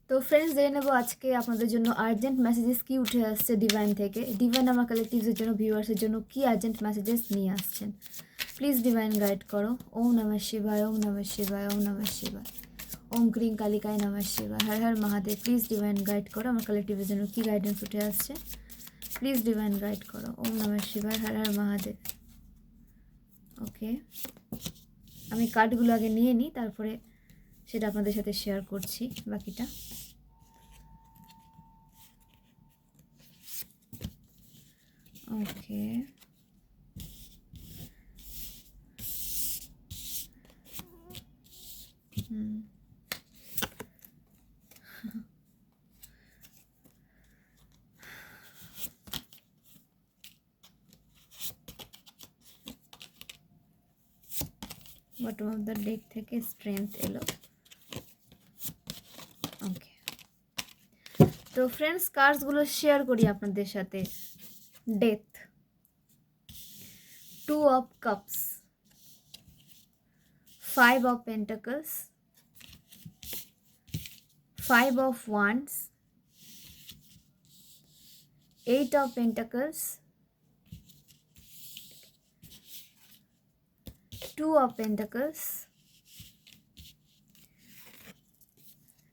তো ফ্রেন্ডস, জেনে নেব আজকে আপনাদের জন্য আর্জেন্ট মেসেজেস কি উঠে আসছে ডিভাইন থেকে। ডিভাইন আমার কালেকটিভসের জন্য, ভিউয়ার্সের জন্য কি আর্জেন্ট মেসেজেস নিয়ে আসছেন, প্লিজ ডিভাইন গাইড করো। ওম নমঃ শিবায়, ওম নমঃ শিবায়, ওম নমঃ শিবায়, ওম ক্রিং কালিকায় নমঃ শিবায়, Har Har Mahadev. Please divine guide করো আমার কালেকটিভের জন্য কি গাইডেন্স উঠে আসছে, প্লিজ ডিভাইন গাইড করো। ওম নমঃ শিবায়, হর হর মহাদেব। ওকে, আমি কার্ডগুলো আগে নিয়ে নিই, তারপরে সেটা আপনাদের সাথে শেয়ার করছি বাকিটা। ওকে, বটম অফ দ্য ডেক থেকে স্ট্রেংথ এলো। ওকে, তো ফ্রেন্ডস কার্ডসগুলো শেয়ার করি আপনাদের সাথে। Death, 2 of cups, 5 of pentacles, 5 of wands, 8 of pentacles, 2 of pentacles,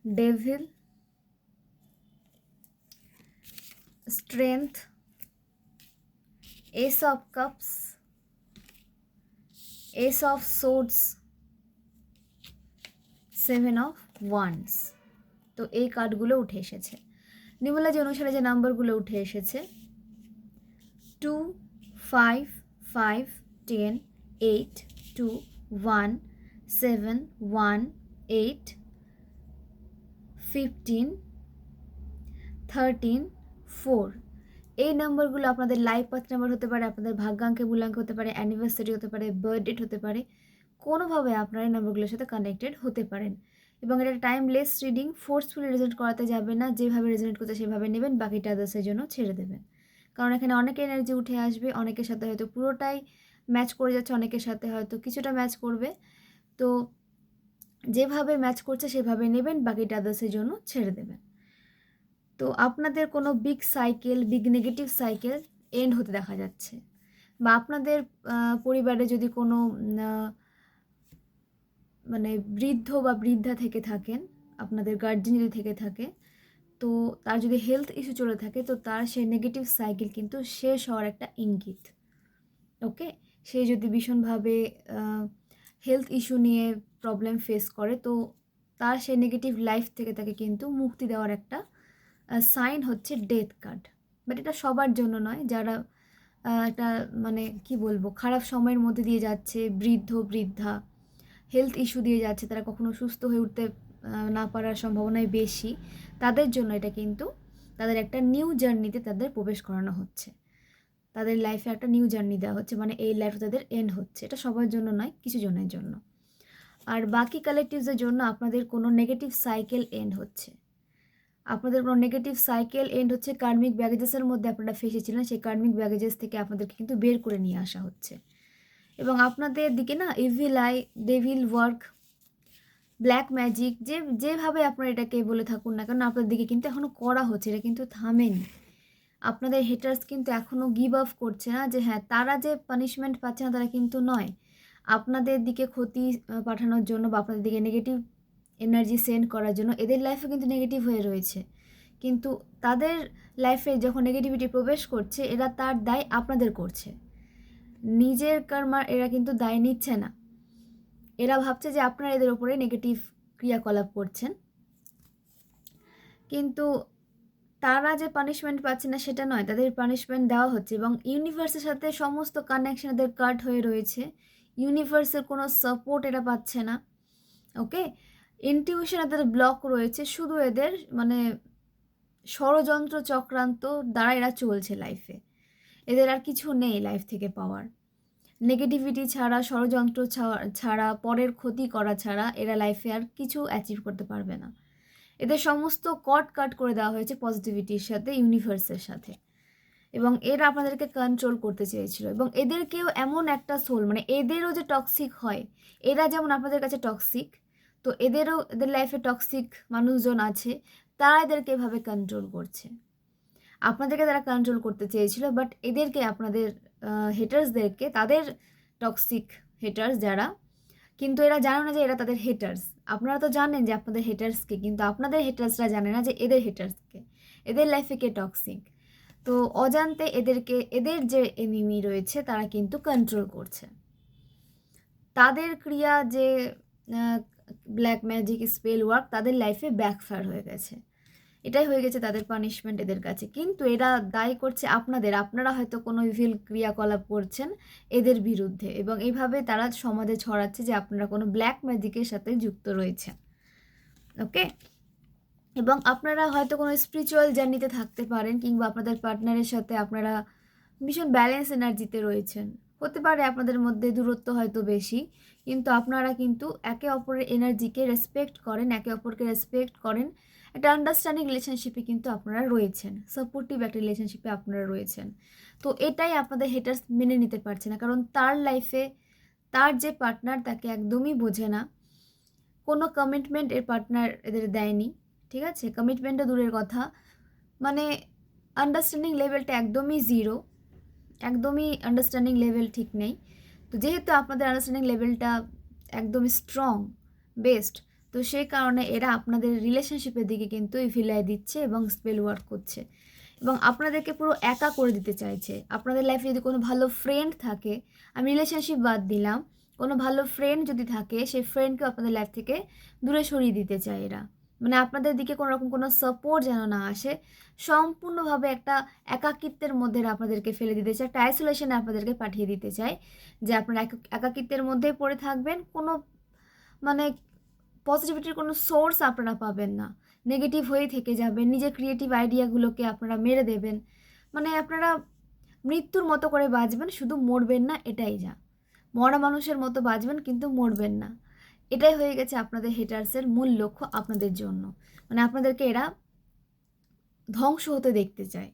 devil, strength, ace of cups, ace of swords, 7 of wands। তো এই কার্ডগুলো উঠে এসেছে। নিউমারোলজি অনুসারে যে নাম্বারগুলো উঠে এসেছে 2, 5, 5, 10, 8, 2, 1, 7, 1, 8, 15, 13, 4। এই নাম্বারগুলো আপনাদের লাইফ পাথ নাম্বার হতে পারে, আপনাদের ভাগ্যাঙ্কে মূল্যাঙ্ক হতে পারে, অ্যানিভার্সারি হতে পারে, বার্থ ডেট হতে পারে। কোনোভাবে আপনারা এই নাম্বারগুলোর সাথে কানেক্টেড হতে পারেন। এবং এটা টাইমলেস রিডিং, ফোর্সফুলি রেজনেট করাতে যাবে না, যেভাবে রেজনেট করতে সেভাবে নেবেন, বাকিটা আদার্সের জন্য ছেড়ে দেবেন। কারণ এখানে অনেক এনার্জি উঠে আসবে, অনেকের সাথে হয়তো পুরোটাই ম্যাচ করে যাচ্ছে, অনেকের সাথে হয়তো কিছুটা ম্যাচ করবে। তো যেভাবে ম্যাচ করছে সেভাবে নেবেন, বাকিটা আদার্সের জন্য ছেড়ে দেবেন। তো আপনাদের কোনো big cycle, big negative cycle end হতে দেখা যাচ্ছে, বা আপনাদের পরিবারে যদি কোনো মানে বৃদ্ধ বা বৃদ্ধা থেকে থাকেন, আপনাদের গার্জিয়ান যদি থেকে থাকে, তো তার যদি হেলথ ইস্যু চলে থাকে, তো তার সেই নেগেটিভ সাইকেল কিন্তু শেষ হওয়ার একটা ইঙ্গিত। ওকে, সে যদি ভীষণভাবে হেলথ ইস্যু নিয়ে প্রবলেম ফেস করে, তো তার সেই নেগেটিভ লাইফ থেকে তাকে কিন্তু মুক্তি দেওয়ার একটা সাইন হচ্ছে ডেথ কার্ড। বাট এটা সবার জন্য নয়, যারা একটা মানে কি বলবো, খারাপ সময়ের মধ্যে দিয়ে যাচ্ছে, বৃদ্ধ বৃদ্ধা হেলথ ইস্যু দিয়ে যাচ্ছে, তারা কখনো সুস্থ হয়ে উঠতে না পারার সম্ভাবনাই বেশি, তাদের জন্য এটা কিন্তু তাদের একটা নিউ জার্নিতে তাদের প্রবেশ করানো হচ্ছে, তাদের লাইফে একটা নিউ জার্নি দেওয়া হচ্ছে, মানে এই লাইফ তাদের এন্ড হচ্ছে। এটা সবার জন্য নয়, কিছু জনের জন্য। আর বাকি কালেকটিভসের জন্য আপনাদের কোনো নেগেটিভ সাইকেল এন্ড হচ্ছে, আপনাদের কোনো নেগেটিভ সাইকেল এন্ড হচ্ছে, কার্মিক ব্যাগেজেসের মধ্যে আপনারা ফেসেছিলেন, সেই কার্মিক ব্যাগেজেস থেকে আপনাদেরকে কিন্তু বের করে নিয়ে আসা হচ্ছে। এবং আপনাদের দিকে না evil I, devil work, black magic, যেভাবে আপনারা এটাকে বলে থাকুন না কেন, আপনাদের দিকে কিন্তু এখনও করা হচ্ছে, এটা কিন্তু থামেনি। আপনাদের হেটার্স কিন্তু এখনও গিভ আপ করছে না, যে হ্যাঁ তারা যে পানিশমেন্ট পাচ্ছে না তারা কিন্তু নয়, আপনাদের দিকে ক্ষতি পাঠানোর জন্য বা আপনাদের দিকে নেগেটিভ এনার্জি সেন্ড করার জন্য এদের লাইফে কিন্তু নেগেটিভ হয়ে রয়েছে। কিন্তু তাদের লাইফে যখন নেগেটিভিটি প্রবেশ করছে, এরা তার দায় আপনাদের করছে, নিজের কর্মার এরা কিন্তু দায় নিচ্ছে না। এরা ভাবছে যে আপনারা এদের ওপরে নেগেটিভ ক্রিয়াকলাপ করছেন, কিন্তু তারা যে পানিশমেন্ট পাচ্ছে না সেটা নয়, তাদের পানিশমেন্ট দেওয়া হচ্ছে। এবং ইউনিভার্সের সাথে সমস্ত কানেকশন এদের কাট হয়ে রয়েছে, ইউনিভার্সের কোনো সাপোর্ট এরা পাচ্ছে না। ওকে, ইনটিউশন এদের ব্লক রয়েছে, শুধু এদের মানে ষড়যন্ত্র চক্রান্ত দ্বারা এরা চলছে লাইফে, এদের আর কিছু নেই লাইফ থেকে পাওয়ার। নেগেটিভিটি ছাড়া, ষড়যন্ত্র ছাড়া, পরের ক্ষতি করা ছাড়া এরা লাইফে আর কিছু অ্যাচিভ করতে পারবে না। এদের সমস্ত কাট করে দেওয়া হয়েছে পজিটিভিটির সাথে, ইউনিভার্সের সাথে, এবং এরা আপনাদেরকে কন্ট্রোল করতে চেয়েছিল। এবং এদেরকেও এমন একটা সোল, মানে এদেরও যে টক্সিক হয়, এরা যেমন আপনাদের কাছে টক্সিক, তো এদের লাইফে টক্সিক মানুষজন আছে, তারা এদেরকে এভাবে কন্ট্রোল করছে। আপনাদেরকে তারা কন্ট্রোল করতে চেয়েছিল, বাট এদেরকে আপনাদের হেটার্সদেরকে, তাদের টক্সিক হেটার্স যারা, কিন্তু এরা জানে না যে এরা তাদের হেটার্স। আপনারা তো জানেন যে আপনাদের হেটার্সকে, কিন্তু আপনাদের হেটার্সরা জানে না যে এদের হেটার্সকে, এদের লাইফে কে টক্সিক। তো অজান্তে এদেরকে, এদের যে এনিমি রয়েছে তারা কিন্তু কন্ট্রোল করছে। তাদের ক্রিয়া যে ব্ল্যাক ম্যাজিক স্পেল ওয়ার্ক তাদের লাইফে ব্যাকফায়ার হয়ে গেছে। এটাই হয়ে গেছে তাদের পানিশমেন্ট এদের কাছে। কিন্তু এরা দায়ী করছে আপনাদের, আপনারা হয়তো কোনো ইভিল ক্রিয়াকলাপ করছেন এদের বিরুদ্ধে, এবং এইভাবে তারা সমাজে ছড়াচ্ছে যে আপনারা কোনো ব্ল্যাক ম্যাজিকের সাথে যুক্ত রয়েছেন। ওকে, এবং আপনারা হয়তো কোনো স্পিরিচুয়াল জার্নিতে থাকতে পারেন, কিংবা আপনাদের পার্টনারের সাথে আপনারা ভীষণ ব্যালেন্স এনার্জিতে রয়েছেন। হতে পারে আপনাদের মধ্যে দূরত্ব হয়তো বেশি, কিন্তু আপনারা কিন্তু একে অপরের এনার্জিকে রেসপেক্ট করেন, একে অপরকে রেসপেক্ট করেন। একটা আন্ডারস্ট্যান্ডিং রিলেশনশিপে কিন্তু আপনারা রয়েছেন, সাপোর্টিভ একটা রিলেশনশিপে আপনারা রয়েছেন। তো এটাই আপনাদের হেটার্স মেনে নিতে পারছে না, কারণ তার লাইফে তার যে পার্টনার তাকে একদমই বোঝে না। কোনো কমিটমেন্ট এর পার্টনার এদের দেয়নি, ঠিক আছে? কমিটমেন্টও দূরের কথা, মানে আন্ডারস্ট্যান্ডিং লেভেলটা একদমই জিরো, একদমই আন্ডারস্ট্যান্ডিং লেভেল ঠিক নেই। তো যেহেতু আপনাদের আন্ডারস্ট্যান্ডিং লেভেলটা একদমই স্ট্রং, বেস্ট, তো সেই কারণে এরা আপনাদের রিলেশনশিপের দিকে কিন্তু ভিলাই দিচ্ছে এবং স্পেল ওয়ার্ক করছে, এবং আপনাদেরকে পুরো একা করে দিতে চাইছে। আপনাদের লাইফে যদি কোনো ভালো ফ্রেন্ড থাকে, আমি রিলেশনশিপ বাদ দিলাম, কোনো ভালো ফ্রেন্ড যদি থাকে, সেই ফ্রেন্ডকেও আপনাদের লাইফ থেকে দূরে সরিয়ে দিতে চায় এরা। মানে আপনাদের দিকে কোনো রকম কোনো সাপোর্ট যেন না আসে, সম্পূর্ণভাবে একটা একাকিত্বের মধ্যে আপনাদেরকে ফেলে দিতে চায়, একটা আইসোলেশনে আপনাদেরকে পাঠিয়ে দিতে চায়, যে আপনারা একাকিত্বের মধ্যেই পড়ে থাকবেন, কোনো মানে পজিটিভিটির কোনো সোর্স আপনারা পাবেন না, নেগেটিভ হয়েই থেকে যাবেন, নিজের ক্রিয়েটিভ আইডিয়াগুলোকে আপনারা মেরে দেবেন। মানে আপনারা মৃত্যুর মতো করে বাঁচবেন, শুধু মরবেন না, এটাই যা। মরা মানুষের মতো বাঁচবেন কিন্তু মরবেন না, এটাই হয়ে গেছে আপনাদের হেটার্সের মূল লক্ষ্য আপনাদের জন্য। মানে আপনাদেরকে এরা ধ্বংস হতে দেখতে চায়,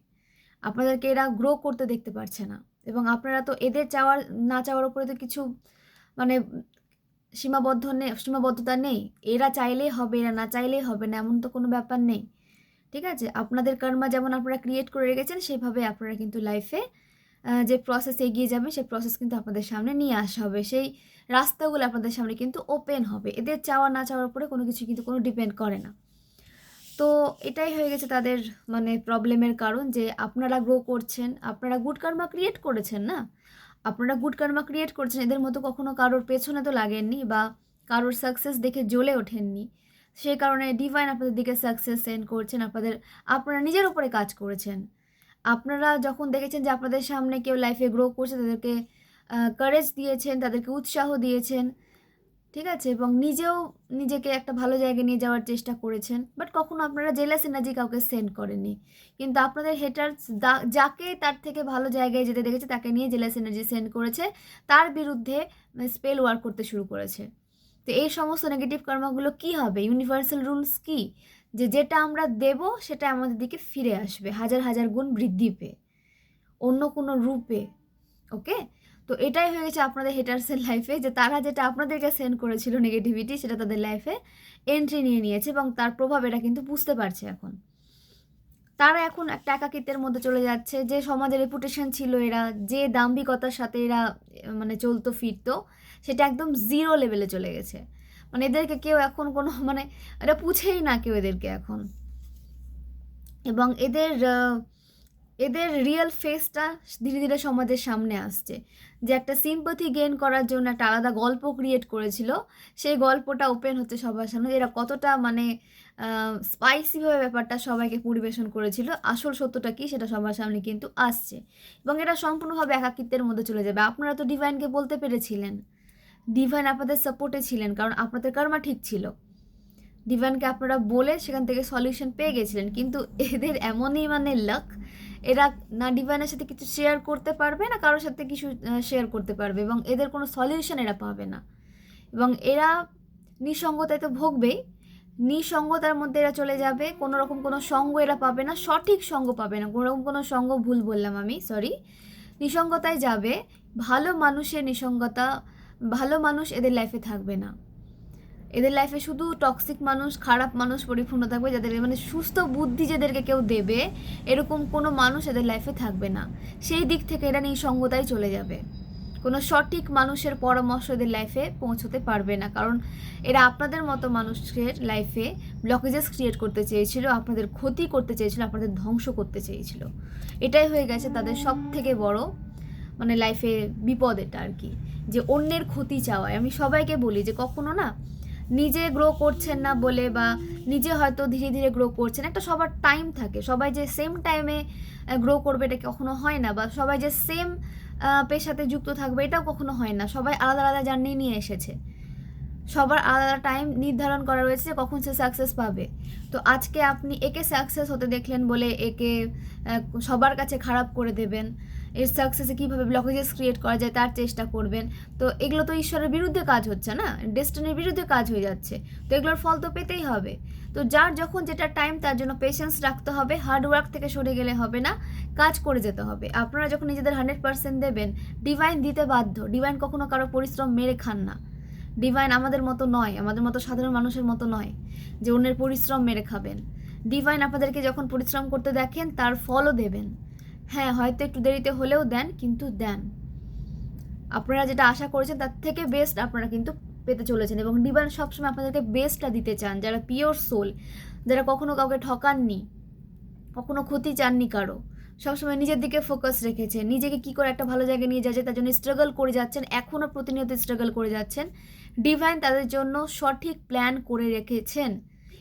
আপনাদেরকে এরা গ্রো করতে দেখতে পারছে না, এবং আপনারা তো এদের চাওয়ার না চাওয়ার উপরে তো কিছু মানে সীমাবদ্ধতা নেই। এরা চাইলেই হবে, এরা না চাইলেই হবে না, এমন তো কোনো ব্যাপার নেই, ঠিক আছে? আপনাদের কর্মা যেমন আপনারা ক্রিয়েট করে রেখেছেন, সেভাবে আপনারা কিন্তু লাইফে যে প্রসেস এগিয়ে যাবে, সেই প্রসেস কিন্তু আপনাদের সামনে নিয়ে আসা হবে, সেই রাস্তাগুলো আপনাদের সামনে কিন্তু ওপেন হবে। এদের চাওয়া না চাওয়ার উপরে কোনো কিছু কিন্তু কোনো ডিপেন্ড করে না। তো এটাই হয়ে গেছে তাদের মানে প্রবলেমের কারণ, যে আপনারা গ্রো করছেন, আপনারা গুড কর্মা ক্রিয়েট করেছেন না, আপনারা গুড কর্মা ক্রিয়েট করছেন, এদের মতো কখনো কারোর পেছনে তো লাগেননি, বা কারোর সাকসেস দেখে জ্বলে ওঠেননি। সেই কারণে ডিভাইন আপনাদের দিকে সাকসেস সেন্ড করছেন, আপনারা নিজের উপরে কাজ করেছেন। আপনারা যখন দেখেছেন যে আপনাদের সামনে কেউ লাইফে গ্রো করছে, তাদেরকে কারেজ দিয়েছেন, তাদেরকে উৎসাহ দিয়েছেন, ঠিক আছে? এবং নিজেও নিজেকে একটা ভালো জায়গায় নিয়ে যাওয়ার চেষ্টা করেছেন, বাট কখনো আপনারা জেলাস এনার্জি কাউকে সেন্ড করেননি। কিন্তু আপনাদের হেটার্স যাকে তার থেকে ভালো জায়গায় যেতে দেখেছে, তাকে নিয়ে জেলাস এনার্জি সেন্ড করেছে, তার বিরুদ্ধে স্পেল ওয়ার্ক করতে শুরু করেছে। তো এই সমস্ত নেগেটিভ কর্মগুলো কি হবে? ইউনিভার্সাল রুলস কি, যে যেটা আমরা দেব সেটা আমাদের দিকে ফিরে আসবে হাজার হাজার গুণ বৃদ্ধি পেয়ে, অন্য কোনো রূপে। ওকে, তো এটাই হয়ে গেছে আপনাদের হেটার্সের লাইফে, যে তারা যেটা আপনাদেরকে সেন্ড করেছিল নেগেটিভিটি, সেটা তাদের লাইফে এন্ট্রি নিয়ে নিয়েছে, এবং তার প্রভাব এরা কিন্তু বুঝতে পারছে এখন। তারা এখন একটা একাকিত্বের মধ্যে চলে যাচ্ছে, যে সমাজের রেপুটেশন ছিল, এরা যে দাম্ভিকতার সাথে এরা মানে চলতো ফিরতো, সেটা একদম জিরো লেভেলে চলে গেছে। মানে এদেরকে কেউ এখন কোনো মানে এটা পুছেই না কেউ এদেরকে এখন। এবং এদের রিয়েল ফেসটা ধীরে ধীরে সমাজের সামনে আসছে, যে একটা সিম্পাথি গেইন করার জন্য একটা আলাদা গল্প ক্রিয়েট করেছিল, সেই গল্পটা ওপেন হচ্ছে সবার সামনে। এরা কতটা মানে স্পাইসিভাবে ব্যাপারটা সবাইকে পরিবেশন করেছিল, আসল সত্যটা কি সেটা সবার সামনে কিন্তু আসছে, এবং এটা সম্পূর্ণভাবে একাকিত্বের মধ্যে চলে যাবে। আপনারা তো ডিভাইনকে বলতে পেরেছিলেন, ডিভাইন আপনাদের সাপোর্টে ছিলেন, কারণ আপনাদের কর্মা ঠিক ছিল। ডিভাইনকে আপনারা বলে সেখান থেকে সলিউশন পেয়ে গেছিলেন, কিন্তু এদের এমনই মানে লাক, এরা না ডিভাইনের সাথে কিছু শেয়ার করতে পারবে, না কারোর সাথে কিছু শেয়ার করতে পারবে, এবং এদের কোনো সলিউশন এরা পাবে না, এবং এরা নিঃসঙ্গতায় তো ভুগবেই, নিঃসঙ্গতার মধ্যে এরা চলে যাবে, কোনো রকম কোনো সঙ্গ এরা পাবে না, সঠিক সঙ্গ পাবে না, কোনো রকম কোনো সঙ্গ, ভুল বললাম আমি, সরি, নিঃসঙ্গতায় যাবে। ভালো মানুষের নিঃসঙ্গতা, ভালো মানুষ এদের লাইফে থাকবে না, এদের লাইফে শুধু টক্সিক মানুষ, খারাপ মানুষ পরিপূর্ণ থাকবে, যাদের মানে সুস্থ বুদ্ধি যাদেরকে কেউ দেবে এরকম কোনো মানুষ এদের লাইফে থাকবে না। সেই দিক থেকে এরা নিঃসঙ্গতায় চলে যাবে। কোনো সঠিক মানুষের পরামর্শ এদের লাইফে পৌঁছতে পারবে না, কারণ এরা আপনাদের মতো মানুষের লাইফে ব্লকেজেস ক্রিয়েট করতে চেয়েছিল, আপনাদের ক্ষতি করতে চেয়েছিল, আপনাদের ধ্বংস করতে চেয়েছিল। এটাই হয়ে গেছে তাদের সব থেকে বড় মানে লাইফে বিপদ এটা আর কি, যে অন্যের ক্ষতি চাওয়ায়। আমি সবাইকে বলি যে কখনো না নিজে গ্রো করছেন না বলে বা নিজে হয়তো ধীরে ধীরে গ্রো করছেন, একটা সবার টাইম থাকে, সবাই যে সেম টাইমে গ্রো করবে এটা কখনো হয় না, বা সবাই যে সেম পেশাতে যুক্ত থাকবে এটাও কখনো হয় না। সবাই আলাদা আলাদা জার্নি নিয়ে এসেছে, সবার আলাদা টাইম নির্ধারণ করা রয়েছে কখন সে সাকসেস পাবে। তো আজকে আপনি একে সাকসেস হতে দেখলেন বলে একে সবার কাছে খারাপ করে দেবেন, এর সাকসেসে কীভাবে ব্লকেজেস ক্রিয়েট করা যায় তার চেষ্টা করবেন। তো এগুলো তো ঈশ্বরের বিরুদ্ধে কাজ হচ্ছে না, ডেস্টিনির বিরুদ্ধে কাজ হয়ে যাচ্ছে। তো এগুলোর ফল তো পেতেই হবে। তো যার যখন যেটা টাইম তার জন্য পেশেন্স রাখতে হবে, হার্ডওয়ার্ক থেকে সরে গেলে হবে না, কাজ করে যেতে হবে। আপনারা যখন নিজেদের 100% দেবেন, ডিভাইন দিতে বাধ্য। ডিভাইন কখনো কারো পরিশ্রম মেরে খান না। ডিভাইন আমাদের মতো নয়, আমাদের মতো সাধারণ মানুষের মতো নয় যে অন্যের পরিশ্রম মেরে খাবেন। ডিভাইন আপনাদেরকে যখন পরিশ্রম করতে দেখেন তার ফলও দেবেন। হ্যাঁ, হয়তো একটু দেরিতে হলেও দেন, কিন্তু দেন। আপনারা যেটা আশা করেছেন তার থেকে বেস্ট আপনারা কিন্তু পেতে চলেছেন, এবং ডিভাইন সবসময় আপনাদেরকে বেস্টটা দিতে চান। যারা পিওর সোল, যারা কখনো কাউকে ঠকাননি, কখনো ক্ষতি চাননি কারো, সবসময় নিজের দিকে ফোকাস রেখেছে, নিজেকে কি করে একটা ভালো জায়গায় নিয়ে যাচ্ছে তার জন্য স্ট্রাগল করে যাচ্ছেন, এখনও প্রতিনিয়ত স্ট্রাগল করে যাচ্ছেন। ডিভাইন তাদের জন্য সঠিক প্ল্যান করে রেখেছেন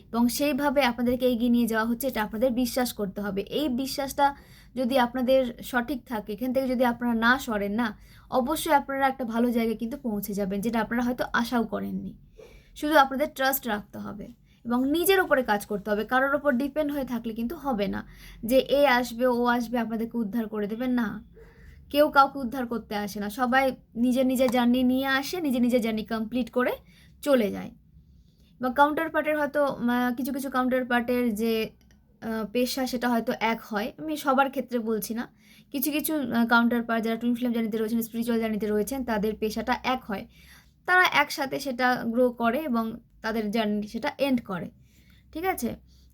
এবং সেইভাবে আপনাদেরকে এগিয়ে নিয়ে যাওয়া হচ্ছে, এটা আপনাদের বিশ্বাস করতে হবে। এই বিশ্বাসটা যদি আপনাদের সঠিক থাকে, এখান থেকে যদি আপনারা না সরেন না, অবশ্যই আপনারা একটা ভালো জায়গায় কিন্তু পৌঁছে যাবেন, যেটা আপনারা হয়তো আশাও করেননি। শুধু আপনাদের ট্রাস্ট রাখতে হবে এবং নিজের ওপরে কাজ করতে হবে। কারোর ওপর ডিপেন্ড হয়ে থাকলে কিন্তু হবে না, যে এ আসবে ও আসবে আপনাদেরকে উদ্ধার করে দেবেন না। কেউ কাউকে উদ্ধার করতে আসে না, সবাই নিজের নিজের জার্নি নিয়ে আসে, নিজের নিজের জার্নি কমপ্লিট করে চলে যায়। বা কাউন্টার পার্টের হয়তো কিছু কিছু কাউন্টার পার্টের যে পেশা সেটা হয়তো এক হয়, আমি সবার ক্ষেত্রে বলছি না। কিছু কিছু কাউন্টার পার্ট যারা টুইন ফ্লেম জার্নিতে রয়েছেন, স্পিরিচুয়াল জার্নিতে রয়েছেন, তাদের পেশাটা এক হয়, তারা একসাথে সেটা গ্রো করে এবং তাদের জার্নি সেটা এন্ড করে, ঠিক আছে?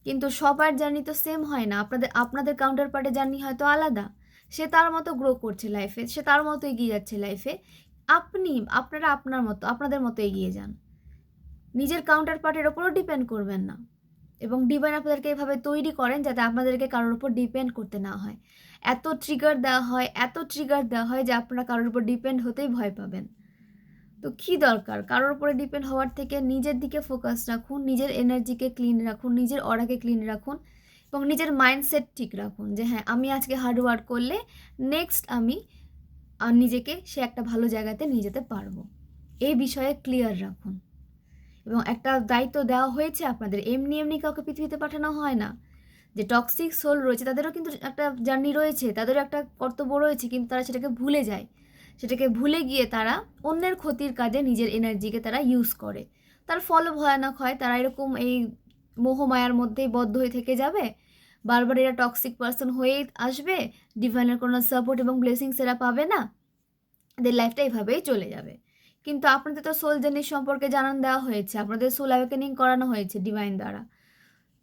কিন্তু সবার জার্নি তো সেম হয় না। আপনাদের কাউন্টার পার্টের জার্নি হয়তো আলাদা, সে তার মতো গ্রো করছে লাইফে, সে তার মতো এগিয়ে যাচ্ছে লাইফে। আপনারা আপনাদের মতো এগিয়ে যান, নিজের কাউন্টার পার্টের ওপরও ডিপেন্ড করবেন না। এবং ডিভাইন আপনাদেরকে এভাবে তৈরি করেন যাতে আপনাদেরকে কারোর উপর ডিপেন্ড করতে না হয়। এত ট্রিগার দেওয়া হয় যে আপনারা কারোর উপর ডিপেন্ড হতেই ভয় পাবেন। তো কী দরকার কারোর উপরে ডিপেন্ড হওয়ার থেকে? নিজের দিকে ফোকাস রাখুন, নিজের এনার্জিকে ক্লিন রাখুন, নিজের অরাকে ক্লিন রাখুন এবং নিজের মাইন্ডসেট ঠিক রাখুন যে হ্যাঁ, আমি আজকে হার্ড ওয়ার্ক করলে নেক্সট আমি নিজেকে সে একটা ভালো জায়গাতে নিয়ে যেতে পারবো। এই বিষয়ে ক্লিয়ার রাখুন। এবং একটা দায়িত্ব দেওয়া হয়েছে আপনাদের, এমনি এমনি কাউকে পৃথিবীতে পাঠানো হয় না। যে টক্সিক সোল রয়েছে তাদেরও কিন্তু একটা জার্নি রয়েছে, তাদেরও একটা কর্তব্য রয়েছে, কিন্তু তারা সেটাকে ভুলে যায়। সেটাকে ভুলে গিয়ে তারা অন্যের ক্ষতির কাজে নিজের এনার্জিকে তারা ইউজ করে। তার ফলও ভয়ানক হয়। তারা এরকম এই মোহমায়ার মধ্যেই বদ্ধ হয়ে থেকে যাবে, বারবার এরা টক্সিক পার্সন হয়েই আসবে, ডিভাইনের কোনো সাপোর্ট এবং ব্লেসিংস এরা পাবে না, এদের লাইফটা এইভাবেই চলে যাবে। কিন্তু আপনাদের তো সোল জার্নি সম্পর্কে জানান দেওয়া হয়েছে, আপনাদের সোল অ্যাওয়েকেনিং করানো হয়েছে ডিভাইন দ্বারা।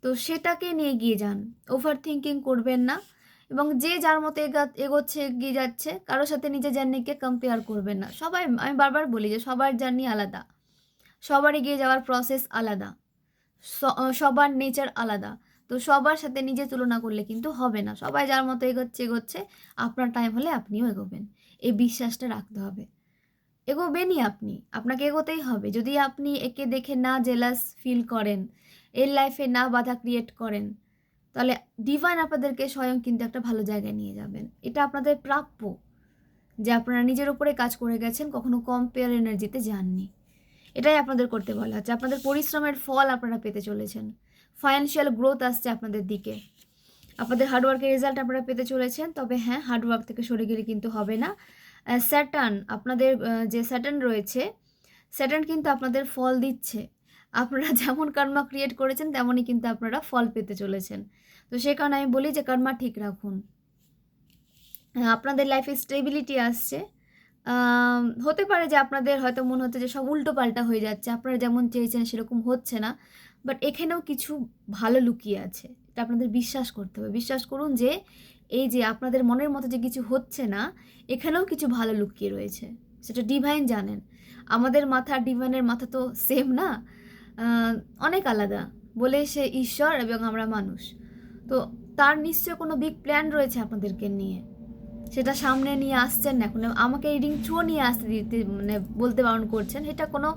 তো সেটাকে নিয়ে এগিয়ে যান, ওভার থিঙ্কিং করবেন না এবং যে যার মতো এগোচ্ছে, এগিয়ে যাচ্ছে, কারোর সাথে নিজের জার্নিকে কম্পেয়ার করবেন না। আমি বারবার বলি যে সবার জার্নি আলাদা, সবার এগিয়ে যাওয়ার প্রসেস আলাদা, সবার নেচার আলাদা। তো সবার সাথে নিজে তুলনা করলে কিন্তু হবে না। সবাই যার মতো এগোচ্ছে, আপনার টাইম হলে আপনিও এগোবেন, এই বিশ্বাসটা রাখতে হবে। এগোবেনই আপনি, আপনাকে এগোতেই হবে। যদি আপনি একে দেখে না জেলাস ফিল করেন, এর লাইফে না বাধা ক্রিয়েট করেন, তাহলে ডিভাইন আপনাদেরকে স্বয়ং কিন্তু একটা ভালো জায়গায় নিয়ে যাবেন। এটা আপনাদের প্রাপ্য, যে আপনারা নিজের উপরে কাজ করে গেছেন, কখনো কম্পেয়ার এনার্জিতে যাননি। এটাই আপনাদের করতে বলা হচ্ছে। আপনাদের পরিশ্রমের ফল আপনারা পেতে চলেছেন, ফাইন্যান্সিয়াল গ্রোথ আসছে আপনাদের দিকে, আপনাদের হার্ডওয়ার্কের রেজাল্ট আপনারা পেতে চলেছেন। তবে হ্যাঁ, হার্ডওয়ার্ক থেকে সরে গেলে কিন্তু হবে না। স্যাটার্ন, আপনাদের যে স্যাটার্ন রয়েছে, স্যাটার্ন কিন্তু আপনাদের ফল দিচ্ছে। আপনারা যেমন কর্মা ক্রিয়েট করেছেন তেমনই কিন্তু আপনারা ফল পেতে চলেছেন। তো সে কারণে আমি বলি যে কর্মা ঠিক রাখুন। আপনাদের লাইফে স্টেবিলিটি আসছে, হতে পারে যে আপনাদের হয়তো মনে হচ্ছে যে সব উল্টোপাল্টা হয়ে যাচ্ছে, আপনারা যেমন চেয়েছেন সেরকম হচ্ছে না, বাট এখানেও কিছু ভালো লুকিয়ে আছে। এটা আপনাদের বিশ্বাস করতে হবে। বিশ্বাস করুন যে এই যে আপনাদের মনের মতো যে কিছু হচ্ছে না, এখানেও কিছু ভালো লুকিয়ে রয়েছে, সেটা ডিভাইন জানেন। আমাদের মাথা আর ডিভাইনের মাথা তো সেম না, আহ, অনেক আলাদা। বলে সে ঈশ্বর এবং আমরা মানুষ। তো তার নিশ্চয় কোনো বিগ প্ল্যান রয়েছে আপনাদেরকে নিয়ে, সেটা সামনে নিয়ে আসছেন না এখন। আমাকে রিডিং থ্রু নিয়ে আসতে দিতে মানে বলতে বারণ করছেন। এটা কোনো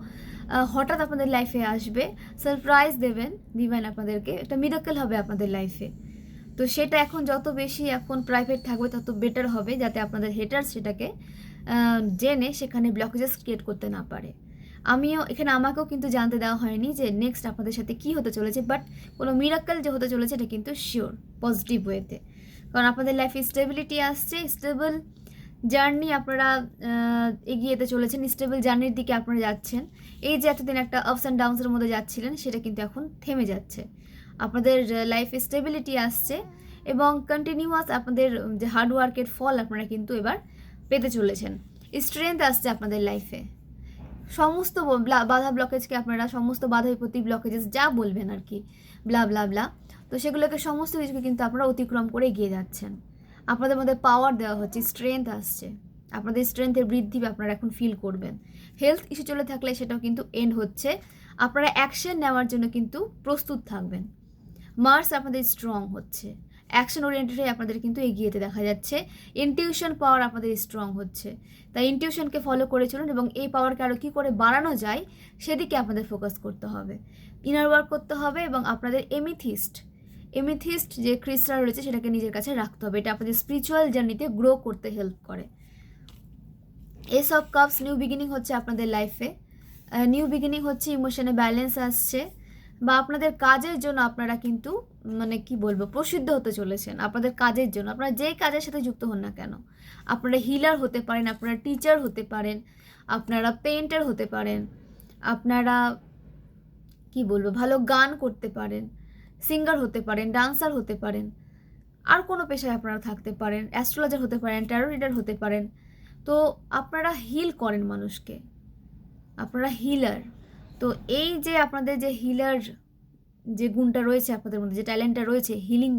হঠাৎ আপনাদের লাইফে আসবে, সারপ্রাইজ দেবেন ডিভাইন আপনাদেরকে, একটা মিরাকেল হবে আপনাদের লাইফে। তো সেটা এখন যত বেশি এখন প্রাইভেট থাকবে তত বেটার হবে, যাতে আপনাদের হেটার্স সেটাকে জেনে সেখানে ব্লকেজেস ক্রিয়েট করতে না পারে। আমাকেও কিন্তু জানতে দেওয়া হয়নি যে নেক্সট আপনাদের সাথে কি হতে চলেছে, বাট কোনো মিরাকেল যে হতে চলেছে এটা কিন্তু শিওর, পজিটিভ ওয়েতে। কারণ আপনাদের লাইফে স্টেবিলিটি আসছে, স্টেবল জার্নি আপনারা এগিয়ে যেতে চলেছেন, স্টেবল জার্নির দিকে আপনারা যাচ্ছেন। এই যে এতদিন একটা আপস অ্যান্ড ডাউনসের মধ্যে যাচ্ছিলেন, সেটা কিন্তু এখন থেমে যাচ্ছে। আপনাদের লাইফে স্টেবিলিটি আসছে এবং কন্টিনিউয়াস আপনাদের যে হার্ডওয়ার্কের ফল আপনারা কিন্তু এবার পেতে চলেছেন। স্ট্রেংথ আসছে আপনাদের লাইফে। সমস্ত বাধা ব্লকেজকে আপনারা, সমস্ত বাধা বিপত্তি ব্লকেজেস যা বলবেন আর কি, ব্লা ব্লা ব্লা, তো সেগুলোকে সমস্ত কিছুকে কিন্তু আপনারা অতিক্রম করে এগিয়ে যাচ্ছেন। আপনাদের মধ্যে পাওয়ার দেওয়া হচ্ছে, স্ট্রেংথ আসছে, আপনাদের স্ট্রেংথের বৃদ্ধি আপনারা এখন ফিল করবেন। হেলথ ইস্যু চলে থাকলে সেটাও কিন্তু এন্ড হচ্ছে। আপনারা অ্যাকশন নেওয়ার জন্য কিন্তু প্রস্তুত থাকবেন। মার্স আপনাদের স্ট্রং হচ্ছে, অ্যাকশন ওরিয়েন্টেড হয়ে আপনাদের কিন্তু এগিয়ে যেতে দেখা যাচ্ছে। ইনটিউশন পাওয়ার আপনাদের স্ট্রং হচ্ছে, তাই ইনটিউশনকে ফলো করে চলুন এবং এই পাওয়ারকে আরও কী করে বাড়ানো যায় সেদিকে আপনাদের ফোকাস করতে হবে, ইনার ওয়ার্ক করতে হবে। এবং আপনাদের এমিথিস্ট যে ক্রিস্টাল রয়েছে সেটাকে নিজের কাছে রাখতে হবে। এটা আপনাদের স্পিরিচুয়াল জার্নিতে গ্রো করতে হেল্প করে। S of cups, new beginning হচ্ছে আপনাদের লাইফে। নিউ বিগিনিং হচ্ছে, ইমোশনে ব্যালেন্স আসছে, বা আপনাদের কাজের জন্য আপনারা কিন্তু মানে কি বলবো প্রসিদ্ধ হতে চলেছেন। আপনাদের কাজের জন্য, আপনারা যেই কাজের সাথে যুক্ত হন না কেন, আপনারা হিলার হতে পারেন, আপনারা টিচার হতে পারেন, আপনারা পেইন্টার হতে পারেন, আপনারা কি বলবো ভালো গান করতে পারেন, সিঙ্গার হতে পারেন, ডান্সার হতে পারেন, আর কোনো পেশায় আপনারা থাকতে পারেন, অ্যাস্ট্রোলজার হতে পারেন, ট্যারো রিডার হতে পারেন। তো আপনারা হিল করেন মানুষকে, আপনারা হিলার। তো এই যে আপনাদের যে হিলার যে গুণটা রয়েছে আপনাদের মধ্যে, যে ট্যালেন্টটা রয়েছে হিলিং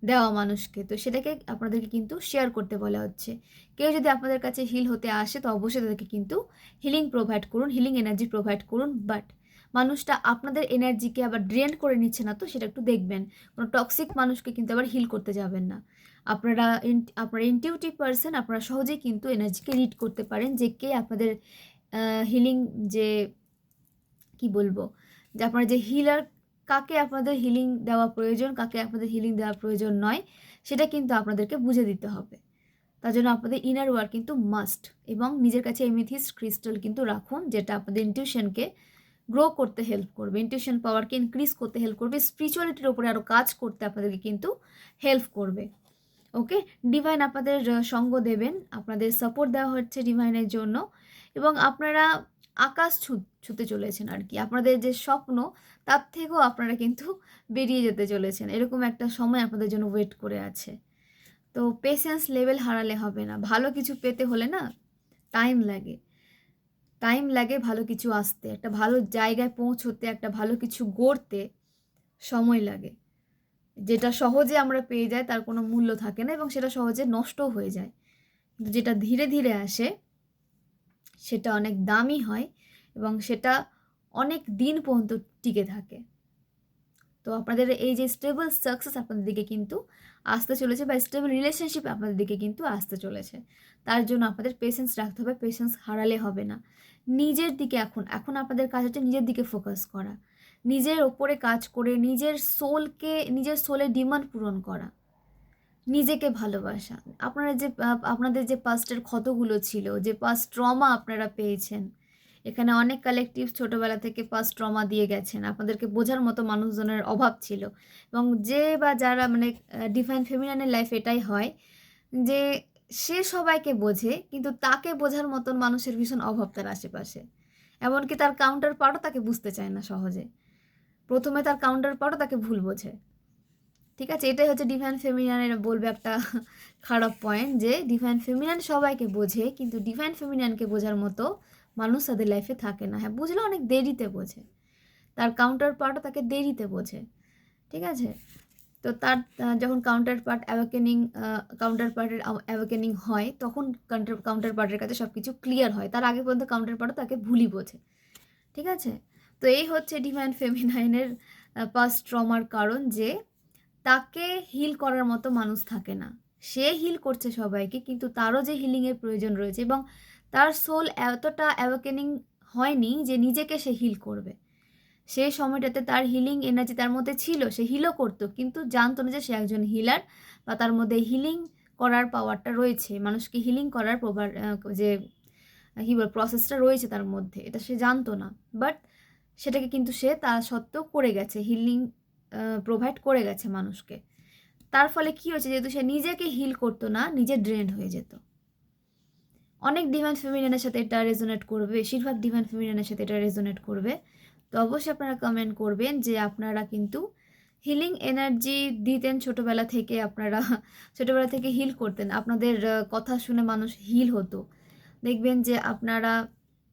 দেওয়া মানুষকে, তো সেটাকে আপনাদেরকে কিন্তু শেয়ার করতে বলা হচ্ছে। কেউ যদি আপনাদের কাছে হিল হতে আসে তো অবশ্যই তাদেরকে কিন্তু হিলিং প্রোভাইড করুন, হিলিং এনার্জি প্রোভাইড করুন। বাট মানুষটা আপনাদের এনার্জিকে আবার ড্রেন করে নিচ্ছে না তো সেটা একটু দেখবেন। কোনো টক্সিক মানুষকে কিন্তু আবার হিল করতে যাবেন না। আপনারা ইনটিউটিভ পারসন, আপনারা সহজেই কিন্তু এনার্জিকে রিড করতে পারেন যে কে আপনাদের হিলিং যে কি বলবো, যে আপনারা যে হিলার, কাকে আপনাদের হিলিং দেওয়া প্রয়োজন, কাকে আপনাদের হিলিং দেওয়া প্রয়োজন নয়, সেটা কিন্তু আপনাদেরকে বুঝে দিতে হবে। তার জন্য আপনাদের ইনার ওয়ার্ক কিন্তু মাস্ট। এবং নিজের কাছে এমিথিস্ট ক্রিস্টাল কিন্তু রাখুন, যেটা আপনাদের ইনটিউশনকে গ্রো করতে হেল্প করবে, ইনটিউশন পাওয়ারকে ইনক্রিজ করতে হেল্প করবে, স্পিরিচুয়ালিটির ওপরে আরও কাজ করতে আপনাদেরকে কিন্তু হেল্প করবে। ওকে, ডিভাইন আপনাদের সঙ্গ দেবেন, আপনাদের সাপোর্ট দেওয়া হচ্ছে ডিভাইনের জন্য। এবং আপনারা আকাশ ছুতে চলেছেন আর কি, আপনাদের যে স্বপ্ন তার থেকেও আপনারা কিন্তু বেরিয়ে যেতে চলেছেন, এরকম একটা সময় আপনাদের জন্য ওয়েট করে আছে। তো পেশেন্স লেভেল হারালে হবে না। ভালো কিছু পেতে হলে না টাইম লাগে, টাইম লাগে ভালো কিছু আসতে, একটা ভালো জায়গায় পৌঁছতে, একটা ভালো কিছু গড়তে সময় লাগে। যেটা সহজে আমরা পেয়ে যাই তার কোনো মূল্য থাকে না এবং সেটা সহজে নষ্টও হয়ে যায়। কিন্তু যেটা ধীরে ধীরে আসে সেটা অনেক দামি হয় এবং সেটা অনেক দিন পর্যন্ত টিকে থাকে। তো আপনাদের এই যে স্টেবল সাকসেস আপনাদের দিকে কিন্তু আসতে চলেছে, বা স্টেবল রিলেশনশিপ আপনাদের দিকে কিন্তু আসতে চলেছে। তার জন্য আপনাদের পেশেন্স রাখতে হবে, পেশেন্স হারালে হবে না। নিজের দিকে এখন এখন আপনাদের কাজ হচ্ছে নিজের দিকে ফোকাস করা, নিজের ওপরে কাজ করে নিজের নিজের সোলের ডিমান্ড পূরণ করা, নিজেকে ভালোবাসা। আপনাদের যে পাস্টের ক্ষতগুলো ছিল, যে পাস্ট ট্রমা আপনারা পেয়েছেন, এখানে অনেক কালেকটিভ ছোটোবেলা থেকে পাস্ট ট্রমা দিয়ে গেছেন, আপনাদেরকে বোঝার মতো মানুষজনের অভাব ছিল। এবং যে বা যারা মানে ডিভাইন ফেমিনাইনের লাইফ এটাই হয় যে সে সবাইকে বোঝে কিন্তু তাকে বোঝার মতন মানুষের ভীষণ অভাব তার আশেপাশে। এমনকি তার কাউন্টার পার্টও তাকে বুঝতে চায় না সহজে, প্রথমে তার কাউন্টার পার্টও তাকে ভুল বোঝে। ঠিক আছে, এটাই হচ্ছে ডিভাইন ফেমিনানের বলবে একটা খারাপ পয়েন্ট, যে ডিভাইন ফেমিনান সবাইকে বোঝে, কিন্তু ডিভাইন ফেমিনানকে বোঝার মতো মানুষ তাদের লাইফে থাকে না। হ্যাঁ, বুঝলে অনেক দেরিতে বোঝে, তার কাউন্টার পার্টও তাকে দেরিতে বোঝে। ঠিক আছে, তো তার যখন কাউন্টার পার্টের অ্যাওয়াকেনিং হয়, তখন কাউন্টার পার্টের কাছে সব কিছু ক্লিয়ার হয়, তার আগে পর্যন্ত কাউন্টার পার্টও তাকে ভুলই বোঝে। ঠিক আছে, তো এই হচ্ছে ডিভাইন ফেমিনাইনের পাস্ট ট্রমার কারণ, যে তাকে হিল করার মতো মানুষ থাকে না। সে হিল করছে সবাইকে, কিন্তু তারও যে হিলিংয়ের প্রয়োজন রয়েছে, এবং তার সোল এতটা অ্যাওয়াকেনিং হয়নি যে নিজেকে সে হিল করবে। সেই সময়টাতে তার হিলিং এনার্জি তার মধ্যে ছিল, সে হিলও করতো, কিন্তু জানতো না যে সে একজন হিলার, বা তার মধ্যে হিলিং করার পাওয়ারটা রয়েছে, মানুষকে হিলিং করার যে কী বল প্রসেসটা রয়েছে তার মধ্যে, এটা সে জানতো না। বাট সেটাকে কিন্তু সে তা সত্ত্বেও করে গেছে, হিলিং প্রোভাইড করে গেছে মানুষকে। তার ফলে কী হয়েছে, যেহেতু সে নিজেকে হিল করতো না, নিজে ড্রেন্ড হয়ে যেত। অনেক ডিভাইন ফেমিনিনের সাথে এটা রেজোনেট করবে, বেশিরভাগ ডিভাইন ফেমিনিনের সাথে এটা রেজোনেট করবে। তো অবশ্যই আপনারা কমেন্ট করবেন যে আপনারা কিন্তু হিলিং এনার্জি দিতেন ছোটোবেলা থেকে, আপনারা ছোটোবেলা থেকে হিল করতেন, আপনাদের কথা শুনে মানুষ হিল হতো। দেখবেন যে আপনারা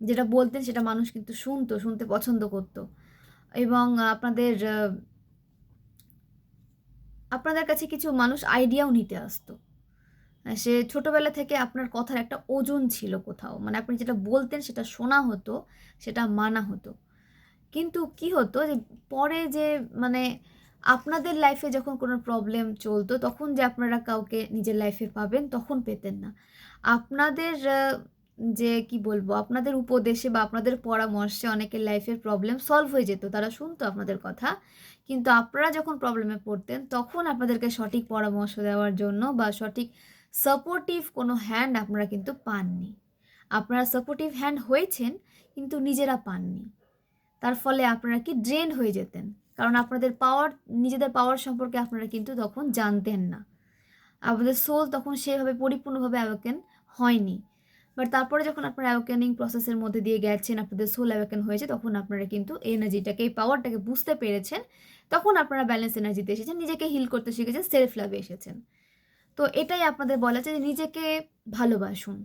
যেটা বলতেন সেটা মানুষ কিন্তু শুনতে পছন্দ করতো, এবং আপনাদের কাছে কিছু মানুষ আইডিয়াও নিতে আসতো। সে ছোটোবেলা থেকে আপনার কথার একটা ওজন ছিল কোথাও, মানে আপনি যেটা বলতেন সেটা শোনা হতো, সেটা মানা হতো। কিন্তু কি হতো যে পরে যে মানে আপনাদের লাইফে যখন কোনো প্রবলেম চলতো, তখন যে আপনারা কাউকে নিজের লাইফে পাবেন, তখন পেতেন না। আপনাদের যে কি বলবো, আপনাদের উপদেশে বা আপনাদের পরামর্শে অনেকের লাইফের প্রবলেম সলভ হয়ে যেত, তারা শুনতো আপনাদের কথা। কিন্তু আপনারা যখন প্রবলেমে পড়তেন, তখন আপনাদেরকে সঠিক পরামর্শ দেওয়ার জন্য বা সঠিক সাপোর্টিভ কোনো হ্যান্ড আপনারা কিন্তু পাননি। আপনারা সাপোর্টিভ হ্যান্ড হয়েছেন, কিন্তু নিজেরা পাননি। তার ফলে আপনারা কি ড্রেন হয়ে যেতেন, কারণ নিজেদের পাওয়ার সম্পর্কে আপনারা কিন্তু তখন জানতেন না। আপনাদের সোল তখন সেভাবে পরিপূর্ণভাবে অ্যাওয়াকেন হয়নি। বাট তারপরে যখন আপনারা অ্যাওয়াকেনিং প্রসেসের মধ্যে দিয়ে গেছেন, আপনাদের সোল অ্যাওয়াকেন হয়েছে, তখন আপনারা কিন্তু এই এনার্জিটাকে, এই পাওয়ারটাকে বুঝতে পেরেছেন। তখন আপনারা ব্যালেন্স এনার্জিতে এসেছেন, নিজেকে হিল করতে শিখেছেন, সেলফ লাভে এসেছেন। তো এটাই আপনাদের বলা যে নিজেকে ভালোবাসুন,